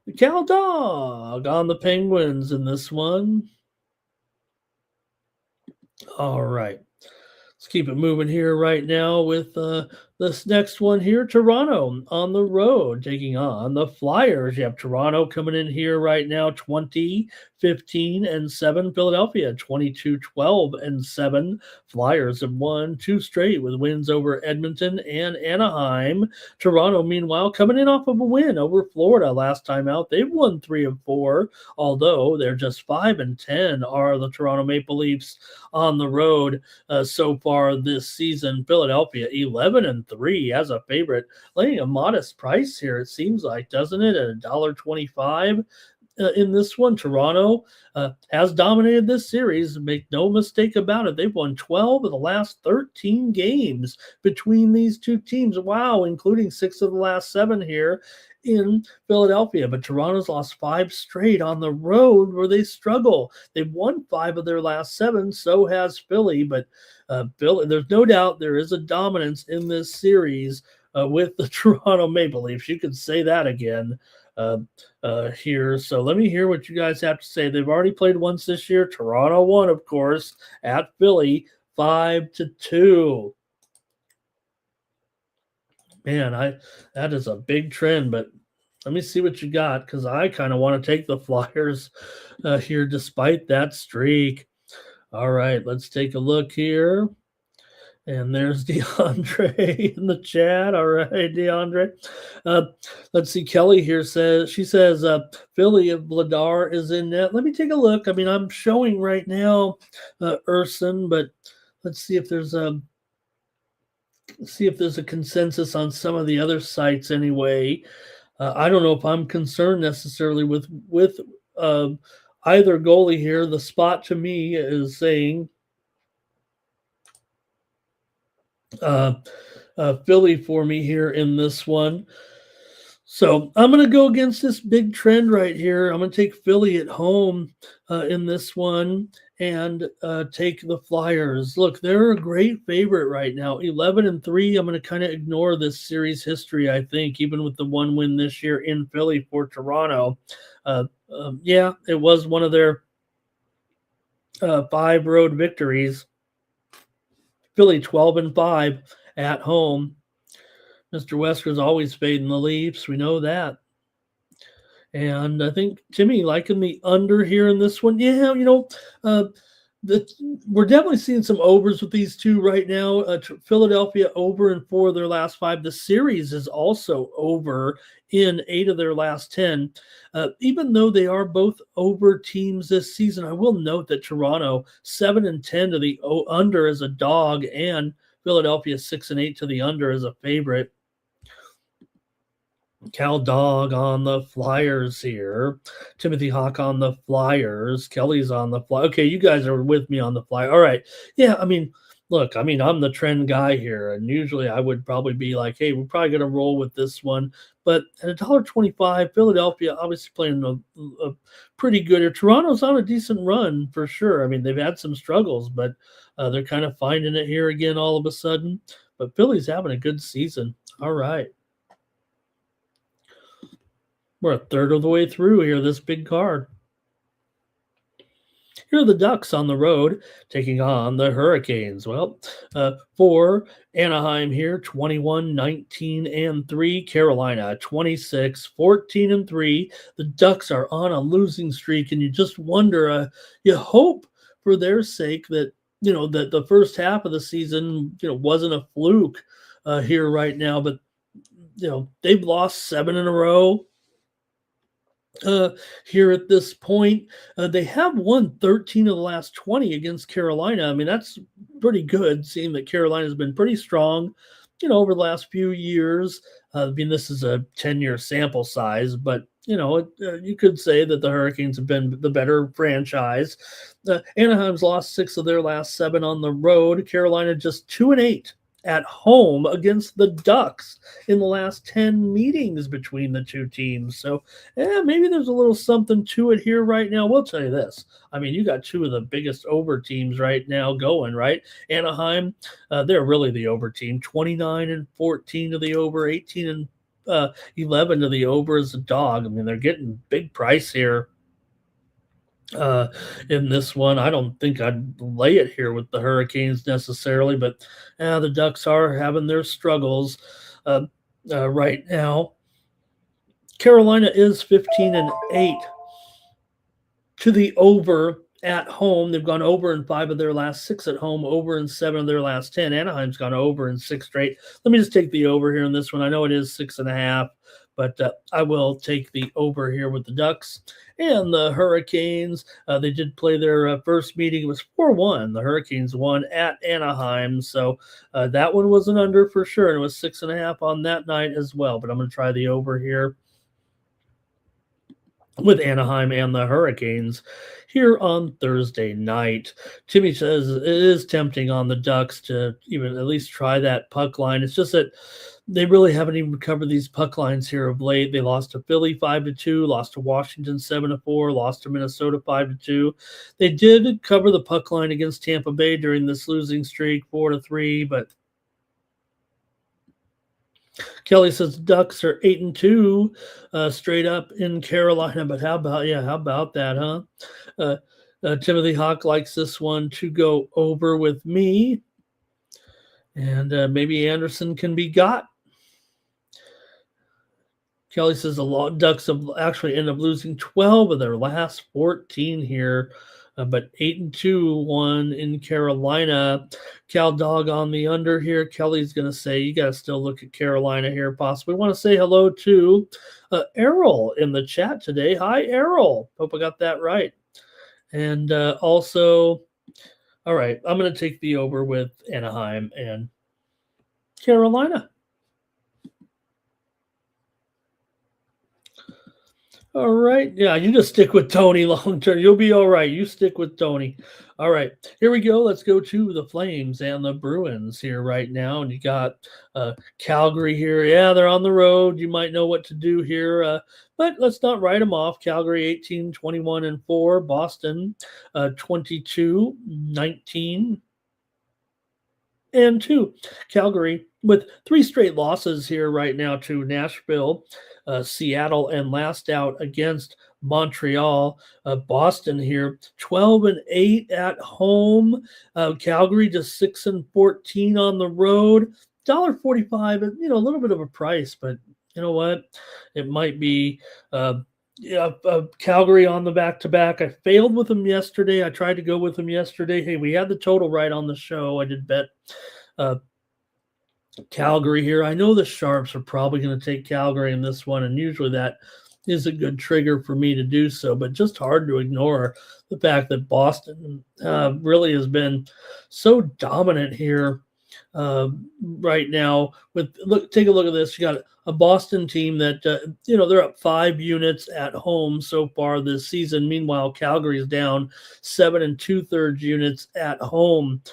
Speaker 1: the Cal Dog on the Penguins in this one. All right. Let's keep it moving here right now with this next one here. Toronto on the road taking on the Flyers. You have Toronto coming in here right now 20-15-7. Philadelphia 22-12-7. Flyers have won 2 straight with wins over Edmonton and Anaheim. Toronto, meanwhile, coming in off of a win over Florida last time out. They've won 3 of 4, although they're just 5-10 are the Toronto Maple Leafs on the road so far this season. Philadelphia 11-3 as a favorite, laying a modest price here, it seems like, doesn't it, at $1.25 in this one. Toronto has dominated this series, make no mistake about it. They've won 12 of the last 13 games between these two teams. Wow, including 6 of the last 7 here in Philadelphia. But Toronto's lost 5 straight on the road where they struggle. They've won 5 of their last 7, so has Philly. But Philly, there's no doubt there is a dominance in this series with the Toronto Maple Leafs. You could say that again here. So let me hear what you guys have to say. They've already played once this year. Toronto won, of course, at Philly 5-2. Man, that is a big trend, but let me see what you got, because I kind of want to take the Flyers here despite that streak. All right, let's take a look here. And there's DeAndre in the chat. All right, DeAndre. Let's see. Kelly here says, Philly of Vladar is in net. Let me take a look. I mean, I'm showing right now Urson, but let's see if there's a consensus on some of the other sites anyway. I don't know if I'm concerned necessarily with either goalie here. The spot to me is saying Philly for me here in this one. So I'm going to go against this big trend right here. I'm going to take Philly at home in this one and take the Flyers. Look, they're a great favorite right now, 11-3. I'm going to kind of ignore this series history, I think, even with the 1 win this year in Philly for Toronto. Yeah, it was one of their 5 road victories. Philly 12-5 at home. Mr. Wesker's always fading the Leafs. We know that. And I think Timmy liking the under here in this one. Yeah, we're definitely seeing some overs with these two right now. Philadelphia over in 4 of their last 5. The series is also over in 8 of their last 10. Even though they are both over teams this season, I will note that Toronto 7-10 to the under as a dog, and Philadelphia 6-8 to the under as a favorite. Cal Dog on the Flyers here. Timothy Hawk on the Flyers. Kelly's on the Flyers. Okay, you guys are with me on the Flyers. All right. Yeah, I mean, look, I'm the trend guy here, and usually I would probably be like, hey, we're probably going to roll with this one. But at $1.25, Philadelphia obviously playing a pretty good here. Toronto's on a decent run for sure. I mean, they've had some struggles, but they're kind of finding it here again all of a sudden. But Philly's having a good season. All right. We're a third of the way through here, this big card. Here are the Ducks on the road taking on the Hurricanes. Well, for Anaheim here, 21-19-3. Carolina, 26-14-3. The Ducks are on a losing streak, and you just wonder, you hope for their sake that, that the first half of the season, wasn't a fluke here right now. But, they've lost 7 in a row. uh, here at this point. They have won 13 of the last 20 against Carolina. I mean, that's pretty good, seeing that Carolina's been pretty strong, over the last few years. I mean, this is a 10-year sample size, but you could say that the Hurricanes have been the better franchise. Anaheim's lost 6 of their last 7 on the road. Carolina just 2-8 at home against the Ducks in the last 10 meetings between the two teams. So, maybe there's a little something to it here right now. We'll tell you this. I mean, you got two of the biggest over teams right now going, right? Anaheim, they're really the over team. 29-14 to the over, 18-11 to the over as a dog. I mean, they're getting big price here in this one. I don't think I'd lay it here with the Hurricanes necessarily, but the Ducks are having their struggles right now. Carolina is 15-8 to the over at home. They've gone over in 5 of their last 6 at home, over in 7 of their last 10. Anaheim's gone over in 6 straight. Let me just take the over here in this one. I know it is 6.5, but I will take the over here with the Ducks. And the Hurricanes, they did play their first meeting. It was 4-1. The Hurricanes won at Anaheim. So that one was an under for sure. And it was 6.5 on that night as well. But I'm going to try the over here with Anaheim and the Hurricanes here on Thursday night. Timmy says it is tempting on the Ducks to even at least try that puck line. It's just that they really haven't even covered these puck lines here of late. They lost to Philly 5-2, lost to Washington 7-4, lost to Minnesota 5-2. They did cover the puck line against Tampa Bay during this losing streak 4-3, but Kelly says Ducks are 8-2 straight up in Carolina. But how about that, huh? Timothy Hawk likes this one to go over with me. And maybe Anderson can be got. Kelly says the Ducks have actually ended up losing 12 of their last 14 here. But 8-2 won in Carolina. Cal Dog on the under here. Kelly's going to say you got to still look at Carolina here possibly. Want to say hello to Errol in the chat today. Hi, Errol. Hope I got that right. And also, all right, I'm going to take the over with Anaheim and Carolina. All right. Yeah, you just stick with Tony long term. You'll be all right. You stick with Tony. All right. Here we go. Let's go to the Flames and the Bruins here right now. And you got Calgary here. Yeah, they're on the road. You might know what to do here. But let's not write them off. Calgary 18-21-4. Boston 22-19-2. Calgary with 3 straight losses here right now to Nashville, Seattle, and last out against Montreal. Boston here 12-8 at home. Calgary just 6-14 on the road. $1.45, a little bit of a price, but you know what? It might be Calgary on the back-to-back. I failed with them yesterday. I tried to go with them yesterday. Hey, we had the total right on the show. I did bet Calgary here. I know the Sharps are probably going to take Calgary in this one, and usually that is a good trigger for me to do so, but just hard to ignore the fact that Boston really has been so dominant here right now. Take a look at this. You got a Boston team that they're up 5 units at home so far this season. Meanwhile, Calgary is down 7 2/3 units at home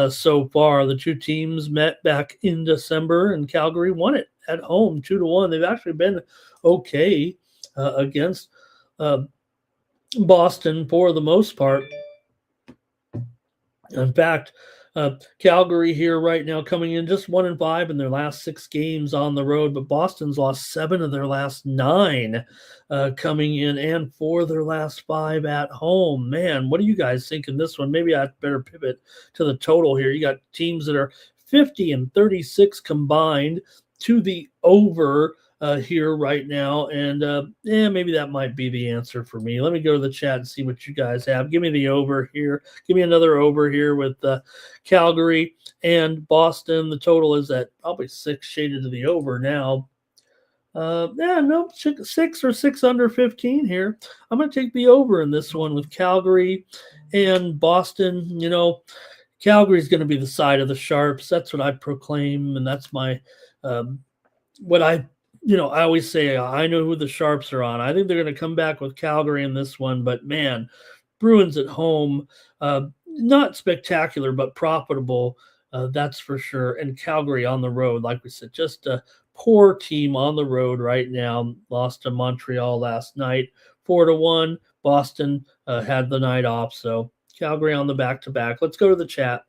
Speaker 1: so far. The two teams met back in December, and Calgary won it at home 2-1. They've actually been okay against Boston for the most part. In fact, Calgary here right now coming in just 1-5 in their last 6 games on the road, but Boston's lost 7 of their last 9 coming in, and 4 of their last 5 at home. Man, what do you guys think in this one? Maybe I better pivot to the total here. You got teams that are 50-36 combined to the over here right now, and maybe that might be the answer for me. Let me go to the chat and see what you guys have. Give me the over here. Give me another over here with Calgary and Boston. The total is at probably 6 shaded to the over now. Yeah, no, six or six under 15 here. I'm going to take the over in this one with Calgary and Boston. Calgary's going to be the side of the Sharps. That's what I proclaim, and that's my what I always say. I know who the Sharps are on. I think they're going to come back with Calgary in this one, but man, Bruins at home, not spectacular, but profitable. That's for sure. And Calgary on the road, like we said, just a poor team on the road right now. Lost to Montreal last night, 4-1. Boston had the night off, so Calgary on the back-to-back. Let's go to the chat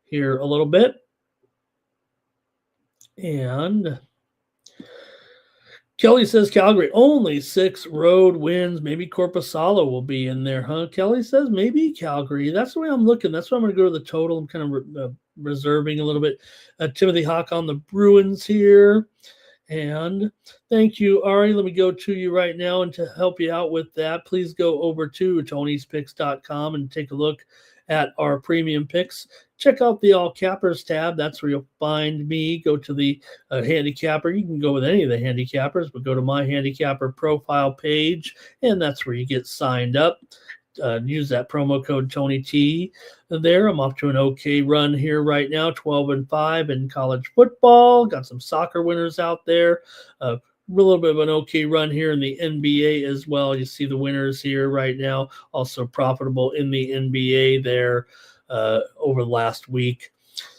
Speaker 1: here a little bit. And Kelly says Calgary only 6 road wins. Maybe Corpusalo will be in there, huh? Kelly says maybe Calgary. That's the way I'm looking. That's why I'm going to go to the total. I'm kind of reserving a little bit. Timothy Hawk on the Bruins here. And thank you, Ari. Let me go to you right now. And to help you out with that, please go over to Tony'sPicks.com and take a look at our premium picks. Check out the All Cappers tab. That's where you'll find me. Go to the handicapper. You can go with any of the handicappers, but go to my handicapper profile page, and that's where you get signed up. Use that promo code Tony T there. I'm off to an okay run here right now, 12-5 in college football. Got some soccer winners out there. A little bit of an okay run here in the NBA as well. You see the winners here right now, also profitable in the NBA there over the last week.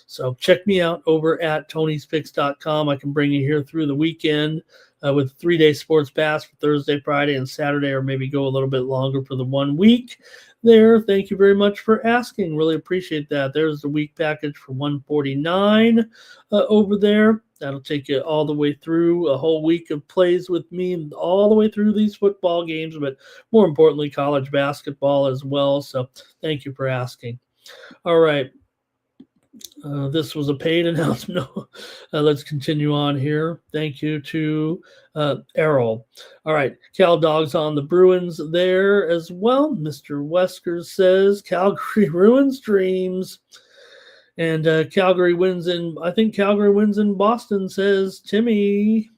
Speaker 1: So check me out over at Tony'sPicks.com. I can bring you here through the weekend with a 3-day sports pass for Thursday, Friday, and Saturday, or maybe go a little bit longer for the 1 week there. Thank you very much for asking. Really appreciate that. There's the week package for $149 over there. That'll take you all the way through a whole week of plays with me and all the way through these football games, but more importantly, college basketball as well. So thank you for asking. All right. This was a paid announcement. Let's continue on here. Thank you to Errol. All right. Cal Dogs on the Bruins there as well. Mr. Wesker says Calgary ruins dreams. And Calgary wins in, I think Calgary wins in Boston, says Timmy.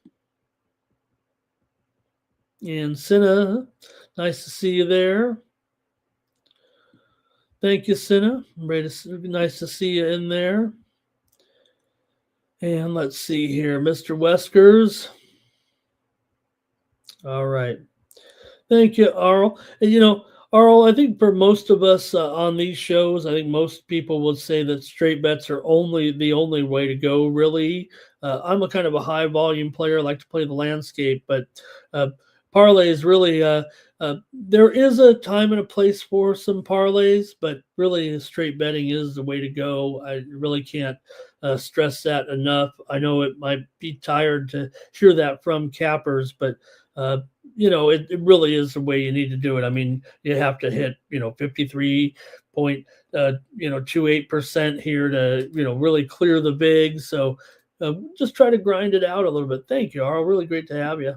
Speaker 1: And Cinna, nice to see you there. Thank you, Cinna. Nice to see you in there. And let's see here, Mr. Weskers. All right. Thank you, Arl. And, Arl, I think for most of us on these shows, I think most people would say that straight bets are the only way to go, really. I'm a kind of a high volume player. I like to play the landscape, but parlays really there is a time and a place for some parlays, but really straight betting is the way to go. I really can't stress that enough. I know it might be tired to hear that from cappers, but it really is the way you need to do it. I mean, you have to hit 53.28% here to really clear the vig. So just try to grind it out a little bit. Thank you, Arl. Really great to have you.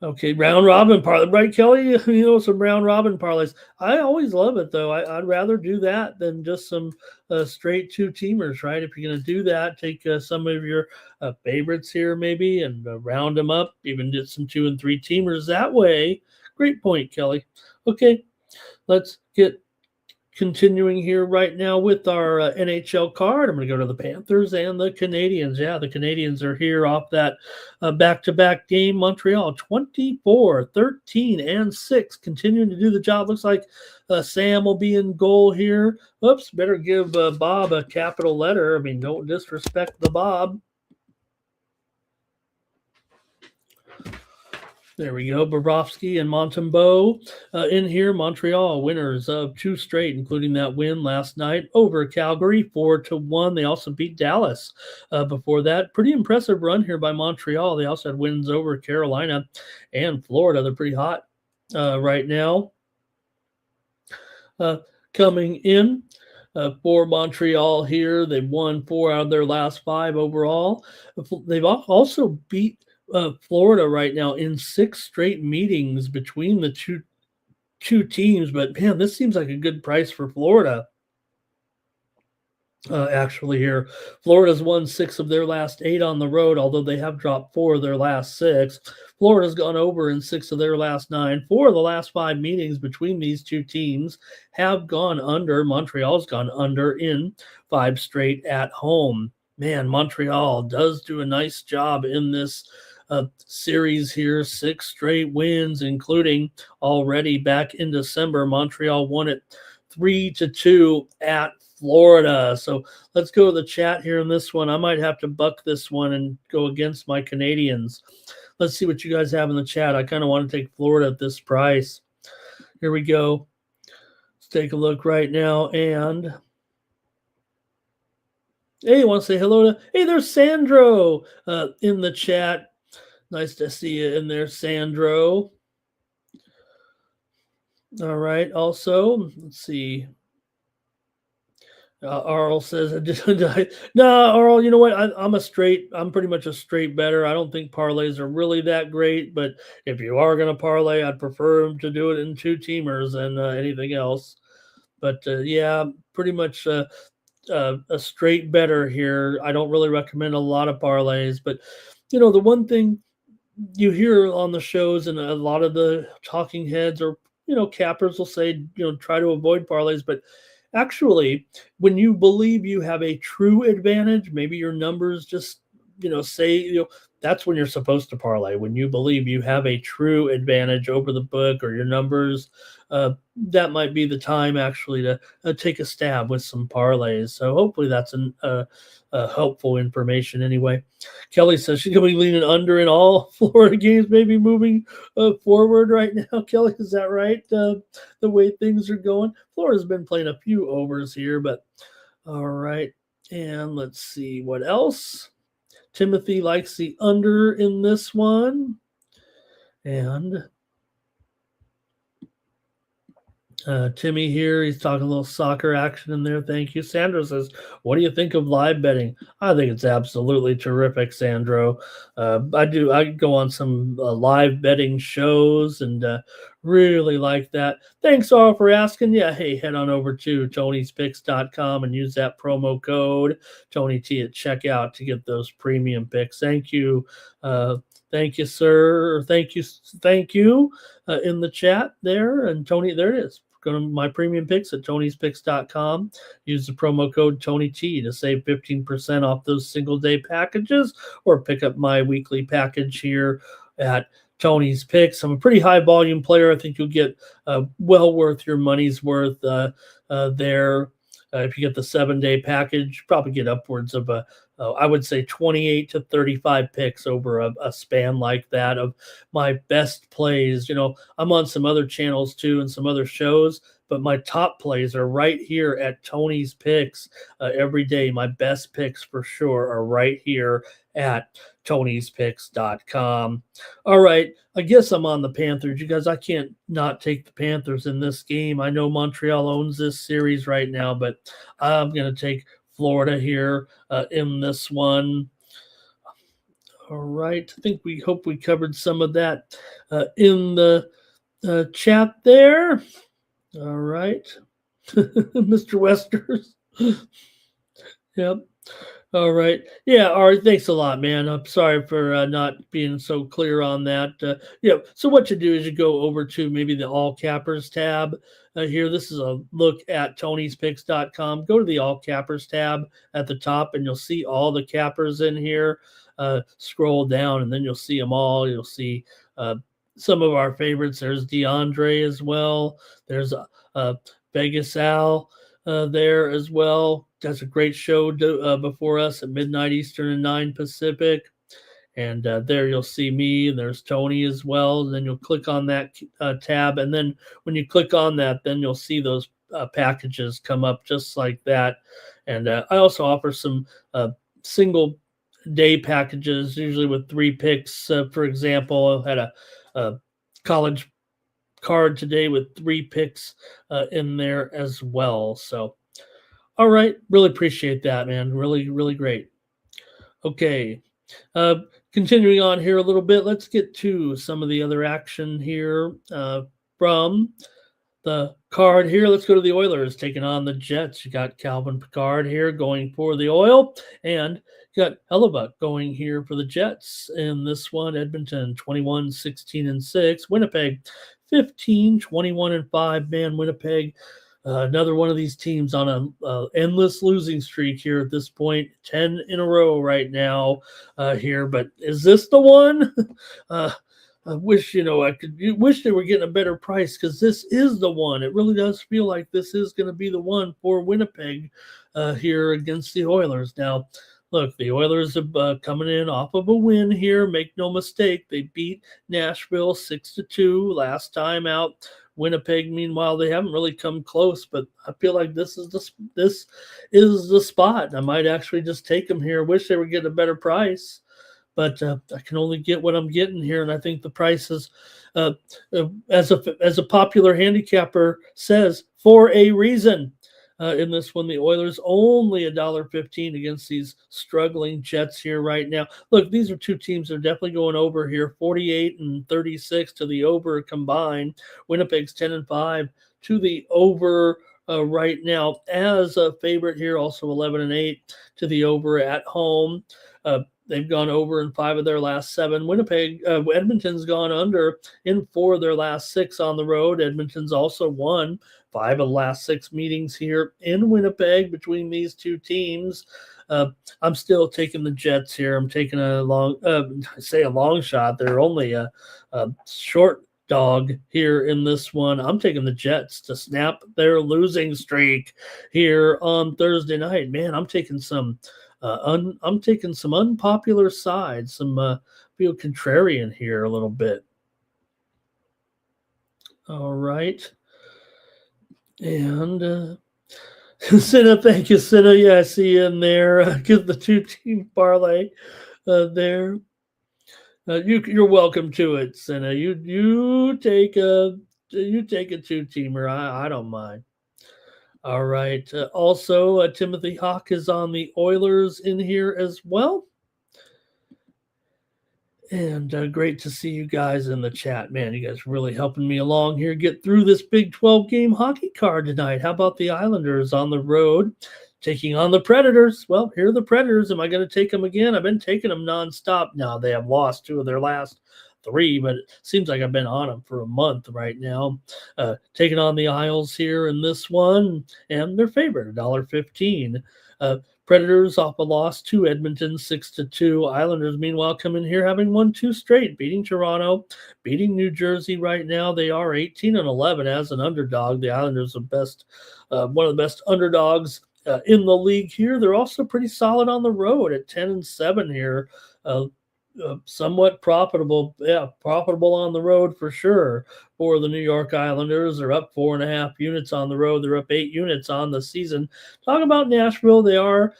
Speaker 1: Okay, round robin parlay, right, Kelly? Some round robin parlays. I always love it, though. I'd rather do that than just some straight 2-teamers, right? If you're going to do that, take some of your favorites here maybe and round them up, even get some 2 and 3-teamers that way. Great point, Kelly. Okay, let's get continuing here right now with our NHL card. I'm going to go to the Panthers and the Canadiens. Yeah, the Canadiens are here off that back-to-back game. Montreal 24-13-6, continuing to do the job. Looks like Sam will be in goal here. Oops, better give Bob a capital letter. I mean, don't disrespect the Bob. There we go. Bobrovsky and Montembeault in here. Montreal winners of 2 straight, including that win last night over Calgary, 4-1. They also beat Dallas before that. Pretty impressive run here by Montreal. They also had wins over Carolina and Florida. They're pretty hot right now. Coming in for Montreal here, they've won 4 out of their last 5 overall. They've also beat Florida right now in 6 straight meetings between the two teams. But man, this seems like a good price for Florida. Actually, here, Florida's won 6 of their last 8 on the road, although they have dropped 4 of their last 6. Florida's gone over in 6 of their last 9. 4 of the last 5 meetings between these two teams have gone under. Montreal's gone under in 5 straight at home. Man, Montreal does do a nice job in this series here. 6 straight wins, including already back in December. Montreal won it 3-2 at Florida. So let's go to the chat here in this one. I might have to buck this one and go against my Canadians. Let's see what you guys have in the chat. I kind of want to take Florida at this price. Here we go. Let's take a look right now. And hey, I want to say hello to, hey, there's Sandro in the chat. Nice to see you in there, Sandro. All right. Also, let's see. Arl says, no, Arl, you know what? I'm pretty much a straight better. I don't think parlays are really that great, but if you are going to parlay, I'd prefer to do it in 2-teamers than anything else. But yeah, pretty much a straight better here. I don't really recommend a lot of parlays, but the one thing you hear on the shows and a lot of the talking heads or cappers will say, try to avoid parlays, but actually, when you believe you have a true advantage, maybe your numbers just, say, that's when you're supposed to parlay. When you believe you have a true advantage over the book or your numbers, that might be the time actually to take a stab with some parlays. So hopefully that's helpful information anyway. Kelly says she's going to be leaning under in all Florida games, maybe moving forward right now. Kelly, is that right? The way things are going? Florida's been playing a few overs here, but all right. And let's see what else. Timothy likes the under in this one. And Timmy here, he's talking a little soccer action in there. Thank you. Sandro says, what do you think of live betting? I think it's absolutely terrific, Sandro. I go on some live betting shows and really like that. Thanks all for asking. Yeah, hey, head on over to tonyspicks.com and use that promo code Tony T at checkout to get those premium picks. Thank you. Thank you, sir. Thank you in the chat there. And Tony, there it is. Go to my premium picks at tonyspicks.com. Use the promo code TonyT to save 15% off those single day packages or pick up my weekly package here at Tony's Picks. I'm a pretty high volume player. I think you'll get well worth your money's worth there. If you get the 7-day package, probably get upwards of I would say 28 to 35 picks over a span like that of my best plays. I'm on some other channels too and some other shows, but my top plays are right here at Tony's Picks every day. My best picks for sure are right here at tonyspicks.com. All right. I guess I'm on the Panthers. You guys, I can't not take the Panthers in this game. I know Montreal owns this series right now, but I'm going to take Florida here in this one. All right. I think we hope we covered some of that in the chat there. All right. Mr. Westers. Yep. All right. Yeah. All right. Thanks a lot, man. I'm sorry for not being so clear on that. Yeah. So what you do is you go over to maybe the all cappers tab here. This is a look at tonyspicks.com. Go to the all cappers tab at the top and you'll see all the cappers in here. Scroll down and then you'll see them all. You'll see some of our favorites. There's DeAndre as well. There's Vegas Al there as well. That's a great show before us at midnight Eastern and 9 Pacific. And there you'll see me, and there's Tony as well. And then you'll click on that tab. And then when you click on that, then you'll see those packages come up just like that. And I also offer some single day packages, usually with 3 picks. For example, I had a college card today with 3 picks in there as well. So, all right. Really appreciate that, man. Really, really great. Okay. Continuing on here a little bit, let's get to some of the other action here from the card here. Let's go to the Oilers taking on the Jets. You got Calvin Pickard here going for the Oil, and you got Hellebuck going here for the Jets. In this one, Edmonton 21, 16, and 6. Winnipeg 15, 21, and 5. Man, Winnipeg, another one of these teams on an endless losing streak here at this point. 10 in a row right now here. But is this the one? I wish, I could wish they were getting a better price, because this is the one. It really does feel like this is going to be the one for Winnipeg here against the Oilers. Now, look, the Oilers are coming in off of a win here. Make no mistake, they beat Nashville 6-2 last time out. Winnipeg, meanwhile, they haven't really come close, but I feel like this is the spot. I might actually just take them here. Wish they were getting a better price, but I can only get what I'm getting here, and I think the price is, as a popular handicapper says, for a reason. In this one, the Oilers only $1.15 against these struggling Jets here right now. Look, these are two teams that are definitely going over here, 48 and 36 to the over combined. Winnipeg's 10-5 to the over right now as a favorite here, also 11-8 to the over at home. They've gone over in 5 of their last 7. Edmonton's gone under in 4 of their last 6 on the road. Edmonton's also won 5 of the last 6 meetings here in Winnipeg between these two teams. I'm still taking the Jets here. I'm taking a long shot. They're only a short dog here in this one. I'm taking the Jets to snap their losing streak here on Thursday night. Man, I'm taking some unpopular sides, some feel contrarian here a little bit. All right. And Cinna, thank you, Cinna. Yeah, I see you in there. Give the 2-team parlay there. You're welcome to it, Cinna. You take a 2-teamer. I don't mind. All right. Also, Timothy Hawk is on the Oilers in here as well. And great to see you guys in the chat. Man, you guys really helping me along here, get through this Big 12 game hockey card tonight. How about the Islanders on the road taking on the Predators? Well, here are the Predators. Am I going to take them again? I've been taking them nonstop. Now, they have lost 2 of their last 3, but it seems like I've been on them for a month right now. Taking on the Isles here in this one, and their favorite, $1.15. Predators off a loss to Edmonton 6-2. Islanders, meanwhile, come in here having won 2 straight, beating Toronto, beating New Jersey right now. They are 18-11 as an underdog. The Islanders are one of the best underdogs in the league here. They're also pretty solid on the road at 10-7 here. Somewhat profitable. Yeah, profitable on the road for sure for the New York Islanders. They're up 4.5 units on the road. They're up 8 units on the season. Talk about Nashville. They are,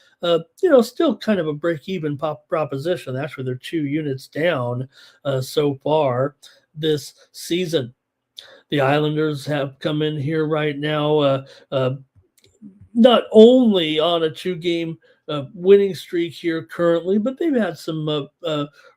Speaker 1: still kind of a break-even proposition. Actually, they're 2 units down so far this season. The Islanders have come in here right now not only on a 2-game winning streak here currently, but they've had some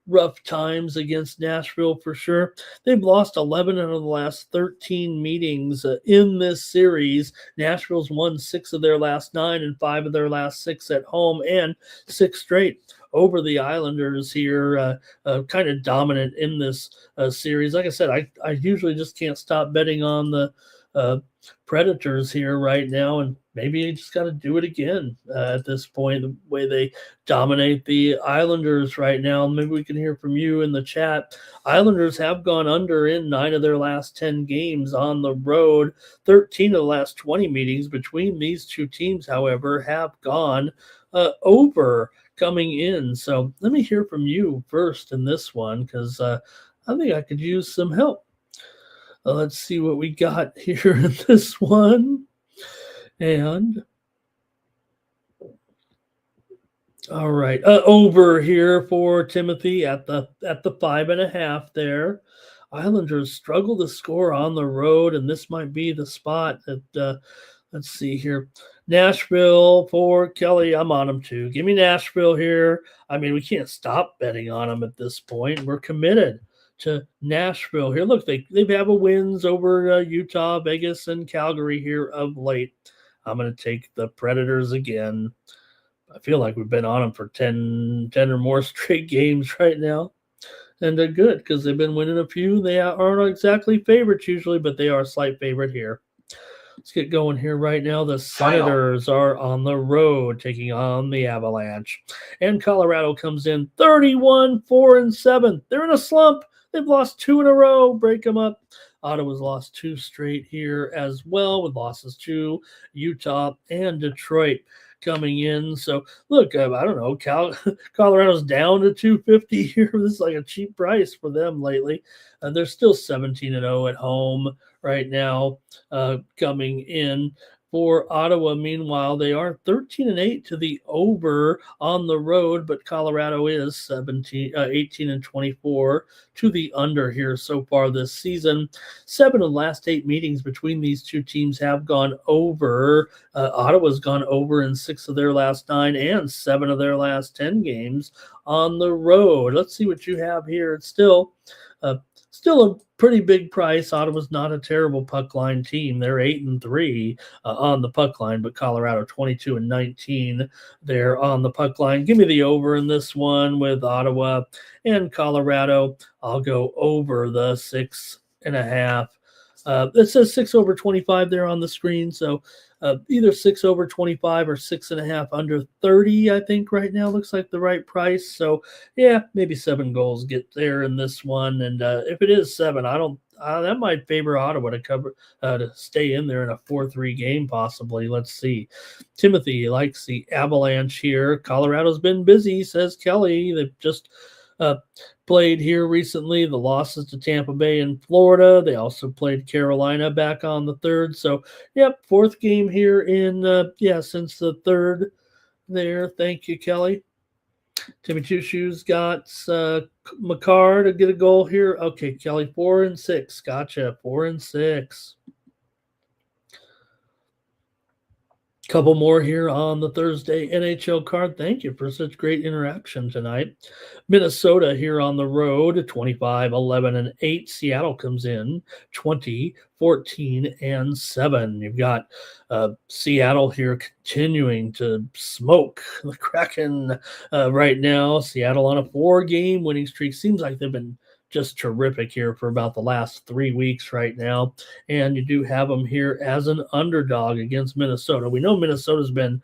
Speaker 1: rough times against Nashville for sure. They've lost 11 out of the last 13 meetings in this series. Nashville's won 6 of their last 9 and 5 of their last 6 at home, and 6 straight over the Islanders here, kind of dominant in this series. Like I said, I usually just can't stop betting on the Predators here right now, and maybe you just got to do it again at this point, the way they dominate the Islanders right now. Maybe we can hear from you in the chat. Islanders have gone under in 9 of their last 10 games on the road. 13 of the last 20 meetings between these two teams, however, have gone over coming in. So let me hear from you first in this one, because I think I could use some help. Let's see what we got here in this one. And all right, over here for Timothy at the 5.5 there. Islanders struggle to score on the road, and this might be the spot that let's see here. Nashville for Kelly. I'm on them too. Give me Nashville here. I mean, we can't stop betting on them at this point. We're committed to Nashville here. Look, they've had wins over Utah, Vegas, and Calgary here of late. I'm going to take the Predators again. I feel like we've been on them for 10 or more straight games right now. And they're good because they've been winning a few. They aren't exactly favorites usually, but they are a slight favorite here. Let's get going here right now. The Senators are on the road taking on the Avalanche. And Colorado comes in 31-4-7. They're in a slump. They've lost 2 in a row. Break them up. Ottawa's lost 2 straight here as well, with losses to Utah and Detroit coming in. So look, I don't know, Colorado's down to 250 here. This is like a cheap price for them lately. They're still 17-0 at home right now, coming in. For Ottawa, meanwhile, they are 13-8 to the over on the road, but Colorado is 18-24 to the under here so far this season. 7 of the last 8 meetings between these two teams have gone over. Ottawa's gone over in 6 of their last 9 and 7 of their last 10 games on the road. Let's see what you have here. It's still a pretty big price. Ottawa's not a terrible puck line team. They're 8-3 on the puck line, but Colorado 22-19 there on the puck line. Give me the over in this one with Ottawa and Colorado. I'll go over the 6.5. It says 6 over 25 there on the screen, so either 6 over 25 or 6.5 under 30, I think right now looks like the right price. So yeah, maybe 7 goals get there in this one. And if it is 7, that might favor Ottawa to stay in there in a 4-3 game possibly. Let's see. Timothy likes the Avalanche here. Colorado's been busy, says Kelly. They've just played here recently. The losses to Tampa Bay and Florida. They also played Carolina back on the 3rd. So, yep, 4th game here in, since the 3rd there. Thank you, Kelly. Timmy Two Shoes got Makar to get a goal here. Okay, Kelly, 4-6. Gotcha, 4-6. Couple more here on the Thursday NHL card. Thank you for such great interaction tonight. Minnesota here on the road, 25-11-8. Seattle comes in 20-14-7. You've got Seattle here continuing to smoke the Kraken right now. Seattle on a 4-game winning streak. Seems like they've been just terrific here for about the last 3 weeks right now. And you do have them here as an underdog against Minnesota. We know Minnesota's been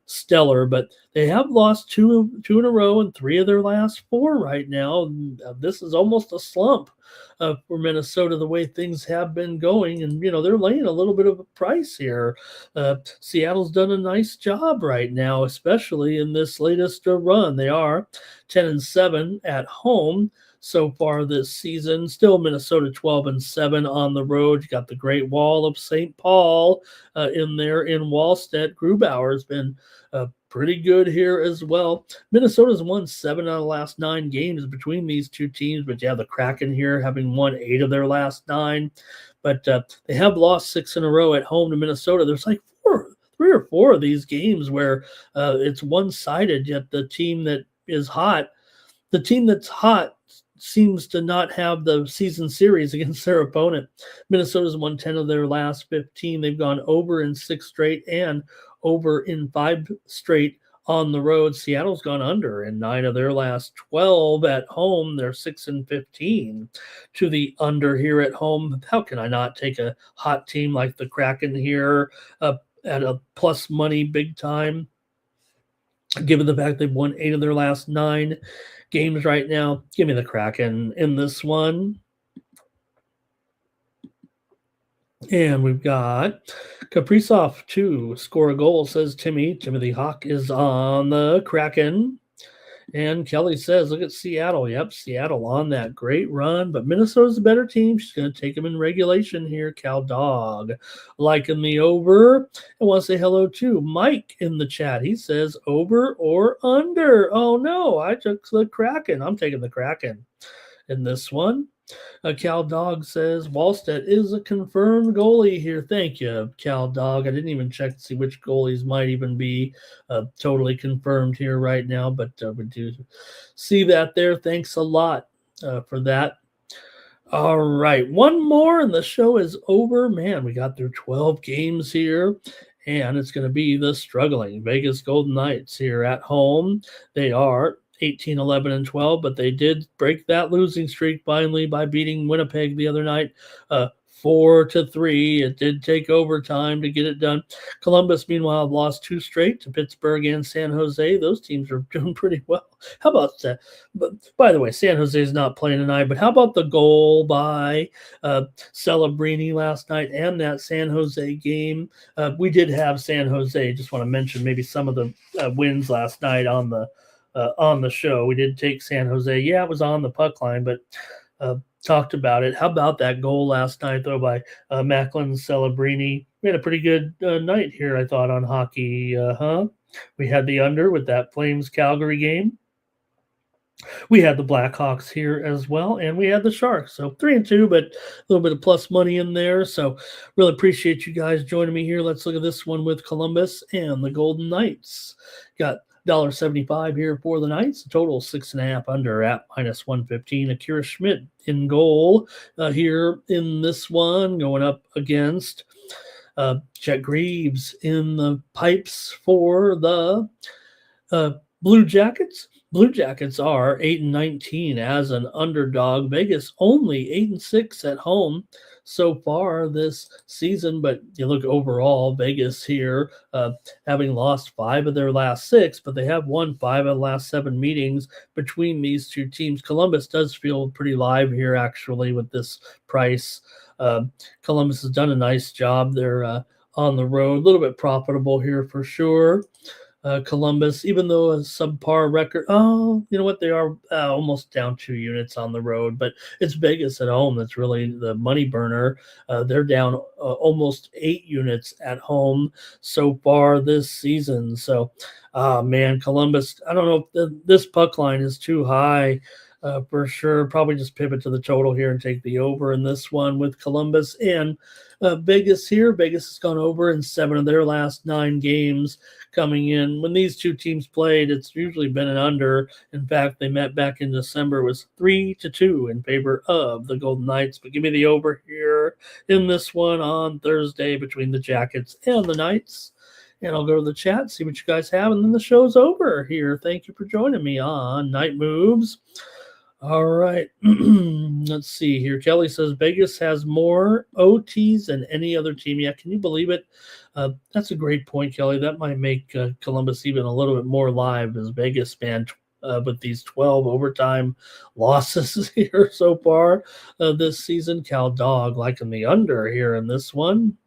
Speaker 1: stellar, but they have lost two in a row and 3 of their last 4 right now. This is almost a slump for Minnesota, the way things have been going. And, they're laying a little bit of a price here. Seattle's done a nice job right now, especially in this latest run. They are 10-7 at home so far this season. Still Minnesota 12-7 on the road. You got the Great Wall of St. Paul in there in Wallstedt. Grubauer's been pretty good here as well. Minnesota's won 7 out of the last 9 games between these two teams, but the Kraken here having won 8 of their last 9. But they have lost 6 in a row at home to Minnesota. There's like 3 or 4 of these games where it's one-sided, yet the team that's hot seems to not have the season series against their opponent. Minnesota's won 10 of their last 15. They've gone over in 6 straight and over in 5 straight on the road. Seattle's gone under in 9 of their last 12 at home. They're 6-15 to the under here at home. How can I not take a hot team like the Kraken here at a plus money big time, given the fact they've won 8 of their last 9 games right now? Give me the Kraken in this one. And we've got Kaprizov to score a goal, says Timmy. Timothy Hawk is on the Kraken. And Kelly says, look at Seattle. Yep, Seattle on that great run. But Minnesota's a better team. She's going to take them in regulation here. Cal Dog liking the over. I want to say hello to Mike in the chat. He says over or under. Oh, no, I took the Kraken. I'm taking the Kraken in this one. Cal Dog says Wallstedt is a confirmed goalie here. Thank you, Cal Dog. I didn't even check to see which goalies might even be totally confirmed here right now, but we do see that there. Thanks a lot for that. All right, one more and the show is over. Man, we got through 12 games here, and it's going to be the struggling Vegas Golden Knights here at home. They are 18, 11, and 12, but they did break that losing streak finally by beating Winnipeg the other night, 4-3. It did take overtime to get it done. Columbus, meanwhile, lost two straight to Pittsburgh and San Jose. Those teams are doing pretty well. How about that? But by the way, San Jose is not playing tonight. But how about the goal by Celebrini last night and that San Jose game? We did have San Jose. Just want to mention maybe some of the wins last night on the show. We did take San Jose. Yeah, it was on the puck line, but talked about it. How about that goal last night, though, by Macklin Celebrini? We had a pretty good night here, I thought, on hockey. We had the under with that Flames Calgary game. We had the Blackhawks here as well, and we had the Sharks. So 3-2, but a little bit of plus money in there. So really appreciate you guys joining me here. Let's look at this one with Columbus and the Golden Knights. Got $1.75 here for the Knights. A total 6.5 under at -115. Akira Schmidt in goal here in this one, going up against Chet Greaves in the pipes for the Blue Jackets. Blue Jackets are 8-19 as an underdog. Vegas only 8-6 at home so far this season, but you look overall, Vegas here having lost 5 of their last 6, but they have won 5 of the last 7 meetings between these two teams. Columbus does feel pretty live here, actually, with this price. Columbus has done a nice job. They're on the road, a little bit profitable here for sure. Columbus, even though a subpar record, you know what? They are almost down 2 units on the road, but it's Vegas at home that's really the money burner. They're down almost 8 units at home so far this season. So, man, Columbus, I don't know if this puck line is too high. For sure, probably just pivot to the total here and take the over in this one with Columbus and Vegas here. Vegas has gone over in 7 of their last 9 games coming in. When these two teams played, it's usually been an under. In fact, they met back in December. It was 3-2 in favor of the Golden Knights. But give me the over here in this one on Thursday between the Jackets and the Knights. And I'll go to the chat, see what you guys have, and then the show's over here. Thank you for joining me on Night Moves. All right. Let's see here. Kelly says Vegas has more OTs than any other team. Yeah, can you believe it? That's a great point, Kelly. That might make Columbus even a little bit more live as Vegas fan with these 12 overtime losses here so far this season. Cal Dog liking the under here in this one.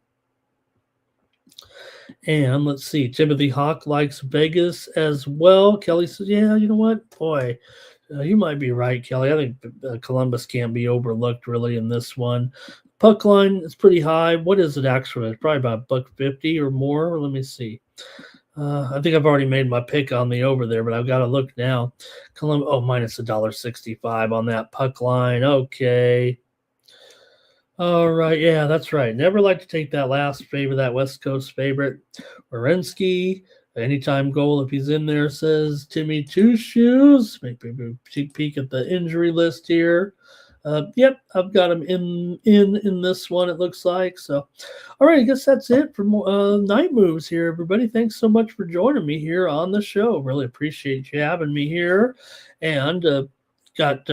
Speaker 1: And let's see. Timothy Hawk likes Vegas as well. Kelly says, yeah, you know what? Boy, you might be right, Kelly. I think Columbus can't be overlooked really in this one. Puck line is pretty high. What is it actually? It's probably about $1.50 or more. Let me see. I think I've already made my pick on the over there, but I've got to look now. Minus $1.65 on that puck line. Okay. All right. Yeah, that's right. Never like to take that last favor, that West Coast favorite. Werenski. Anytime goal if he's in there, says Timmy Two Shoes. Maybe peek at the injury list here. Yep, I've got him in this one, it looks like. So, all right, I guess that's it for more Night Moves here, everybody. Thanks so much for joining me here on the show. Really appreciate you having me here. And got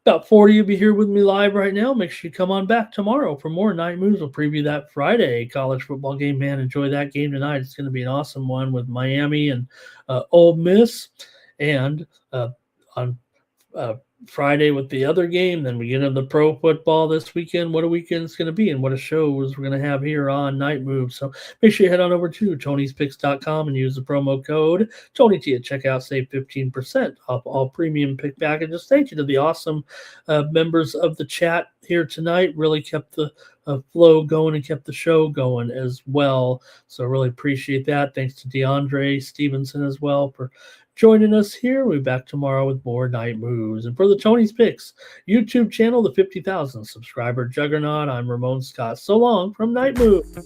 Speaker 1: about 40 of you here with me live right now. Make sure you come on back tomorrow for more Night Moves. We'll preview that Friday college football game. Man, enjoy that game tonight. It's going to be an awesome one with Miami and Ole Miss. And on Friday with the other game. Then we get into the pro football this weekend. What a weekend it's going to be and what a shows we're going to have here on Night Move. So make sure you head on over to Tony'sPicks.com and use the promo code TonyT at checkout. Save 15% off all premium pick packages. Thank you to the awesome members of the chat here tonight. Really kept the flow going and kept the show going as well. So really appreciate that. Thanks to DeAndre Stevenson as well for joining us here. We'll be back tomorrow with more Night Moves. And for the Tony's Picks YouTube channel, the 50,000 subscriber juggernaut, I'm Ramon Scott. So long from Night Moves.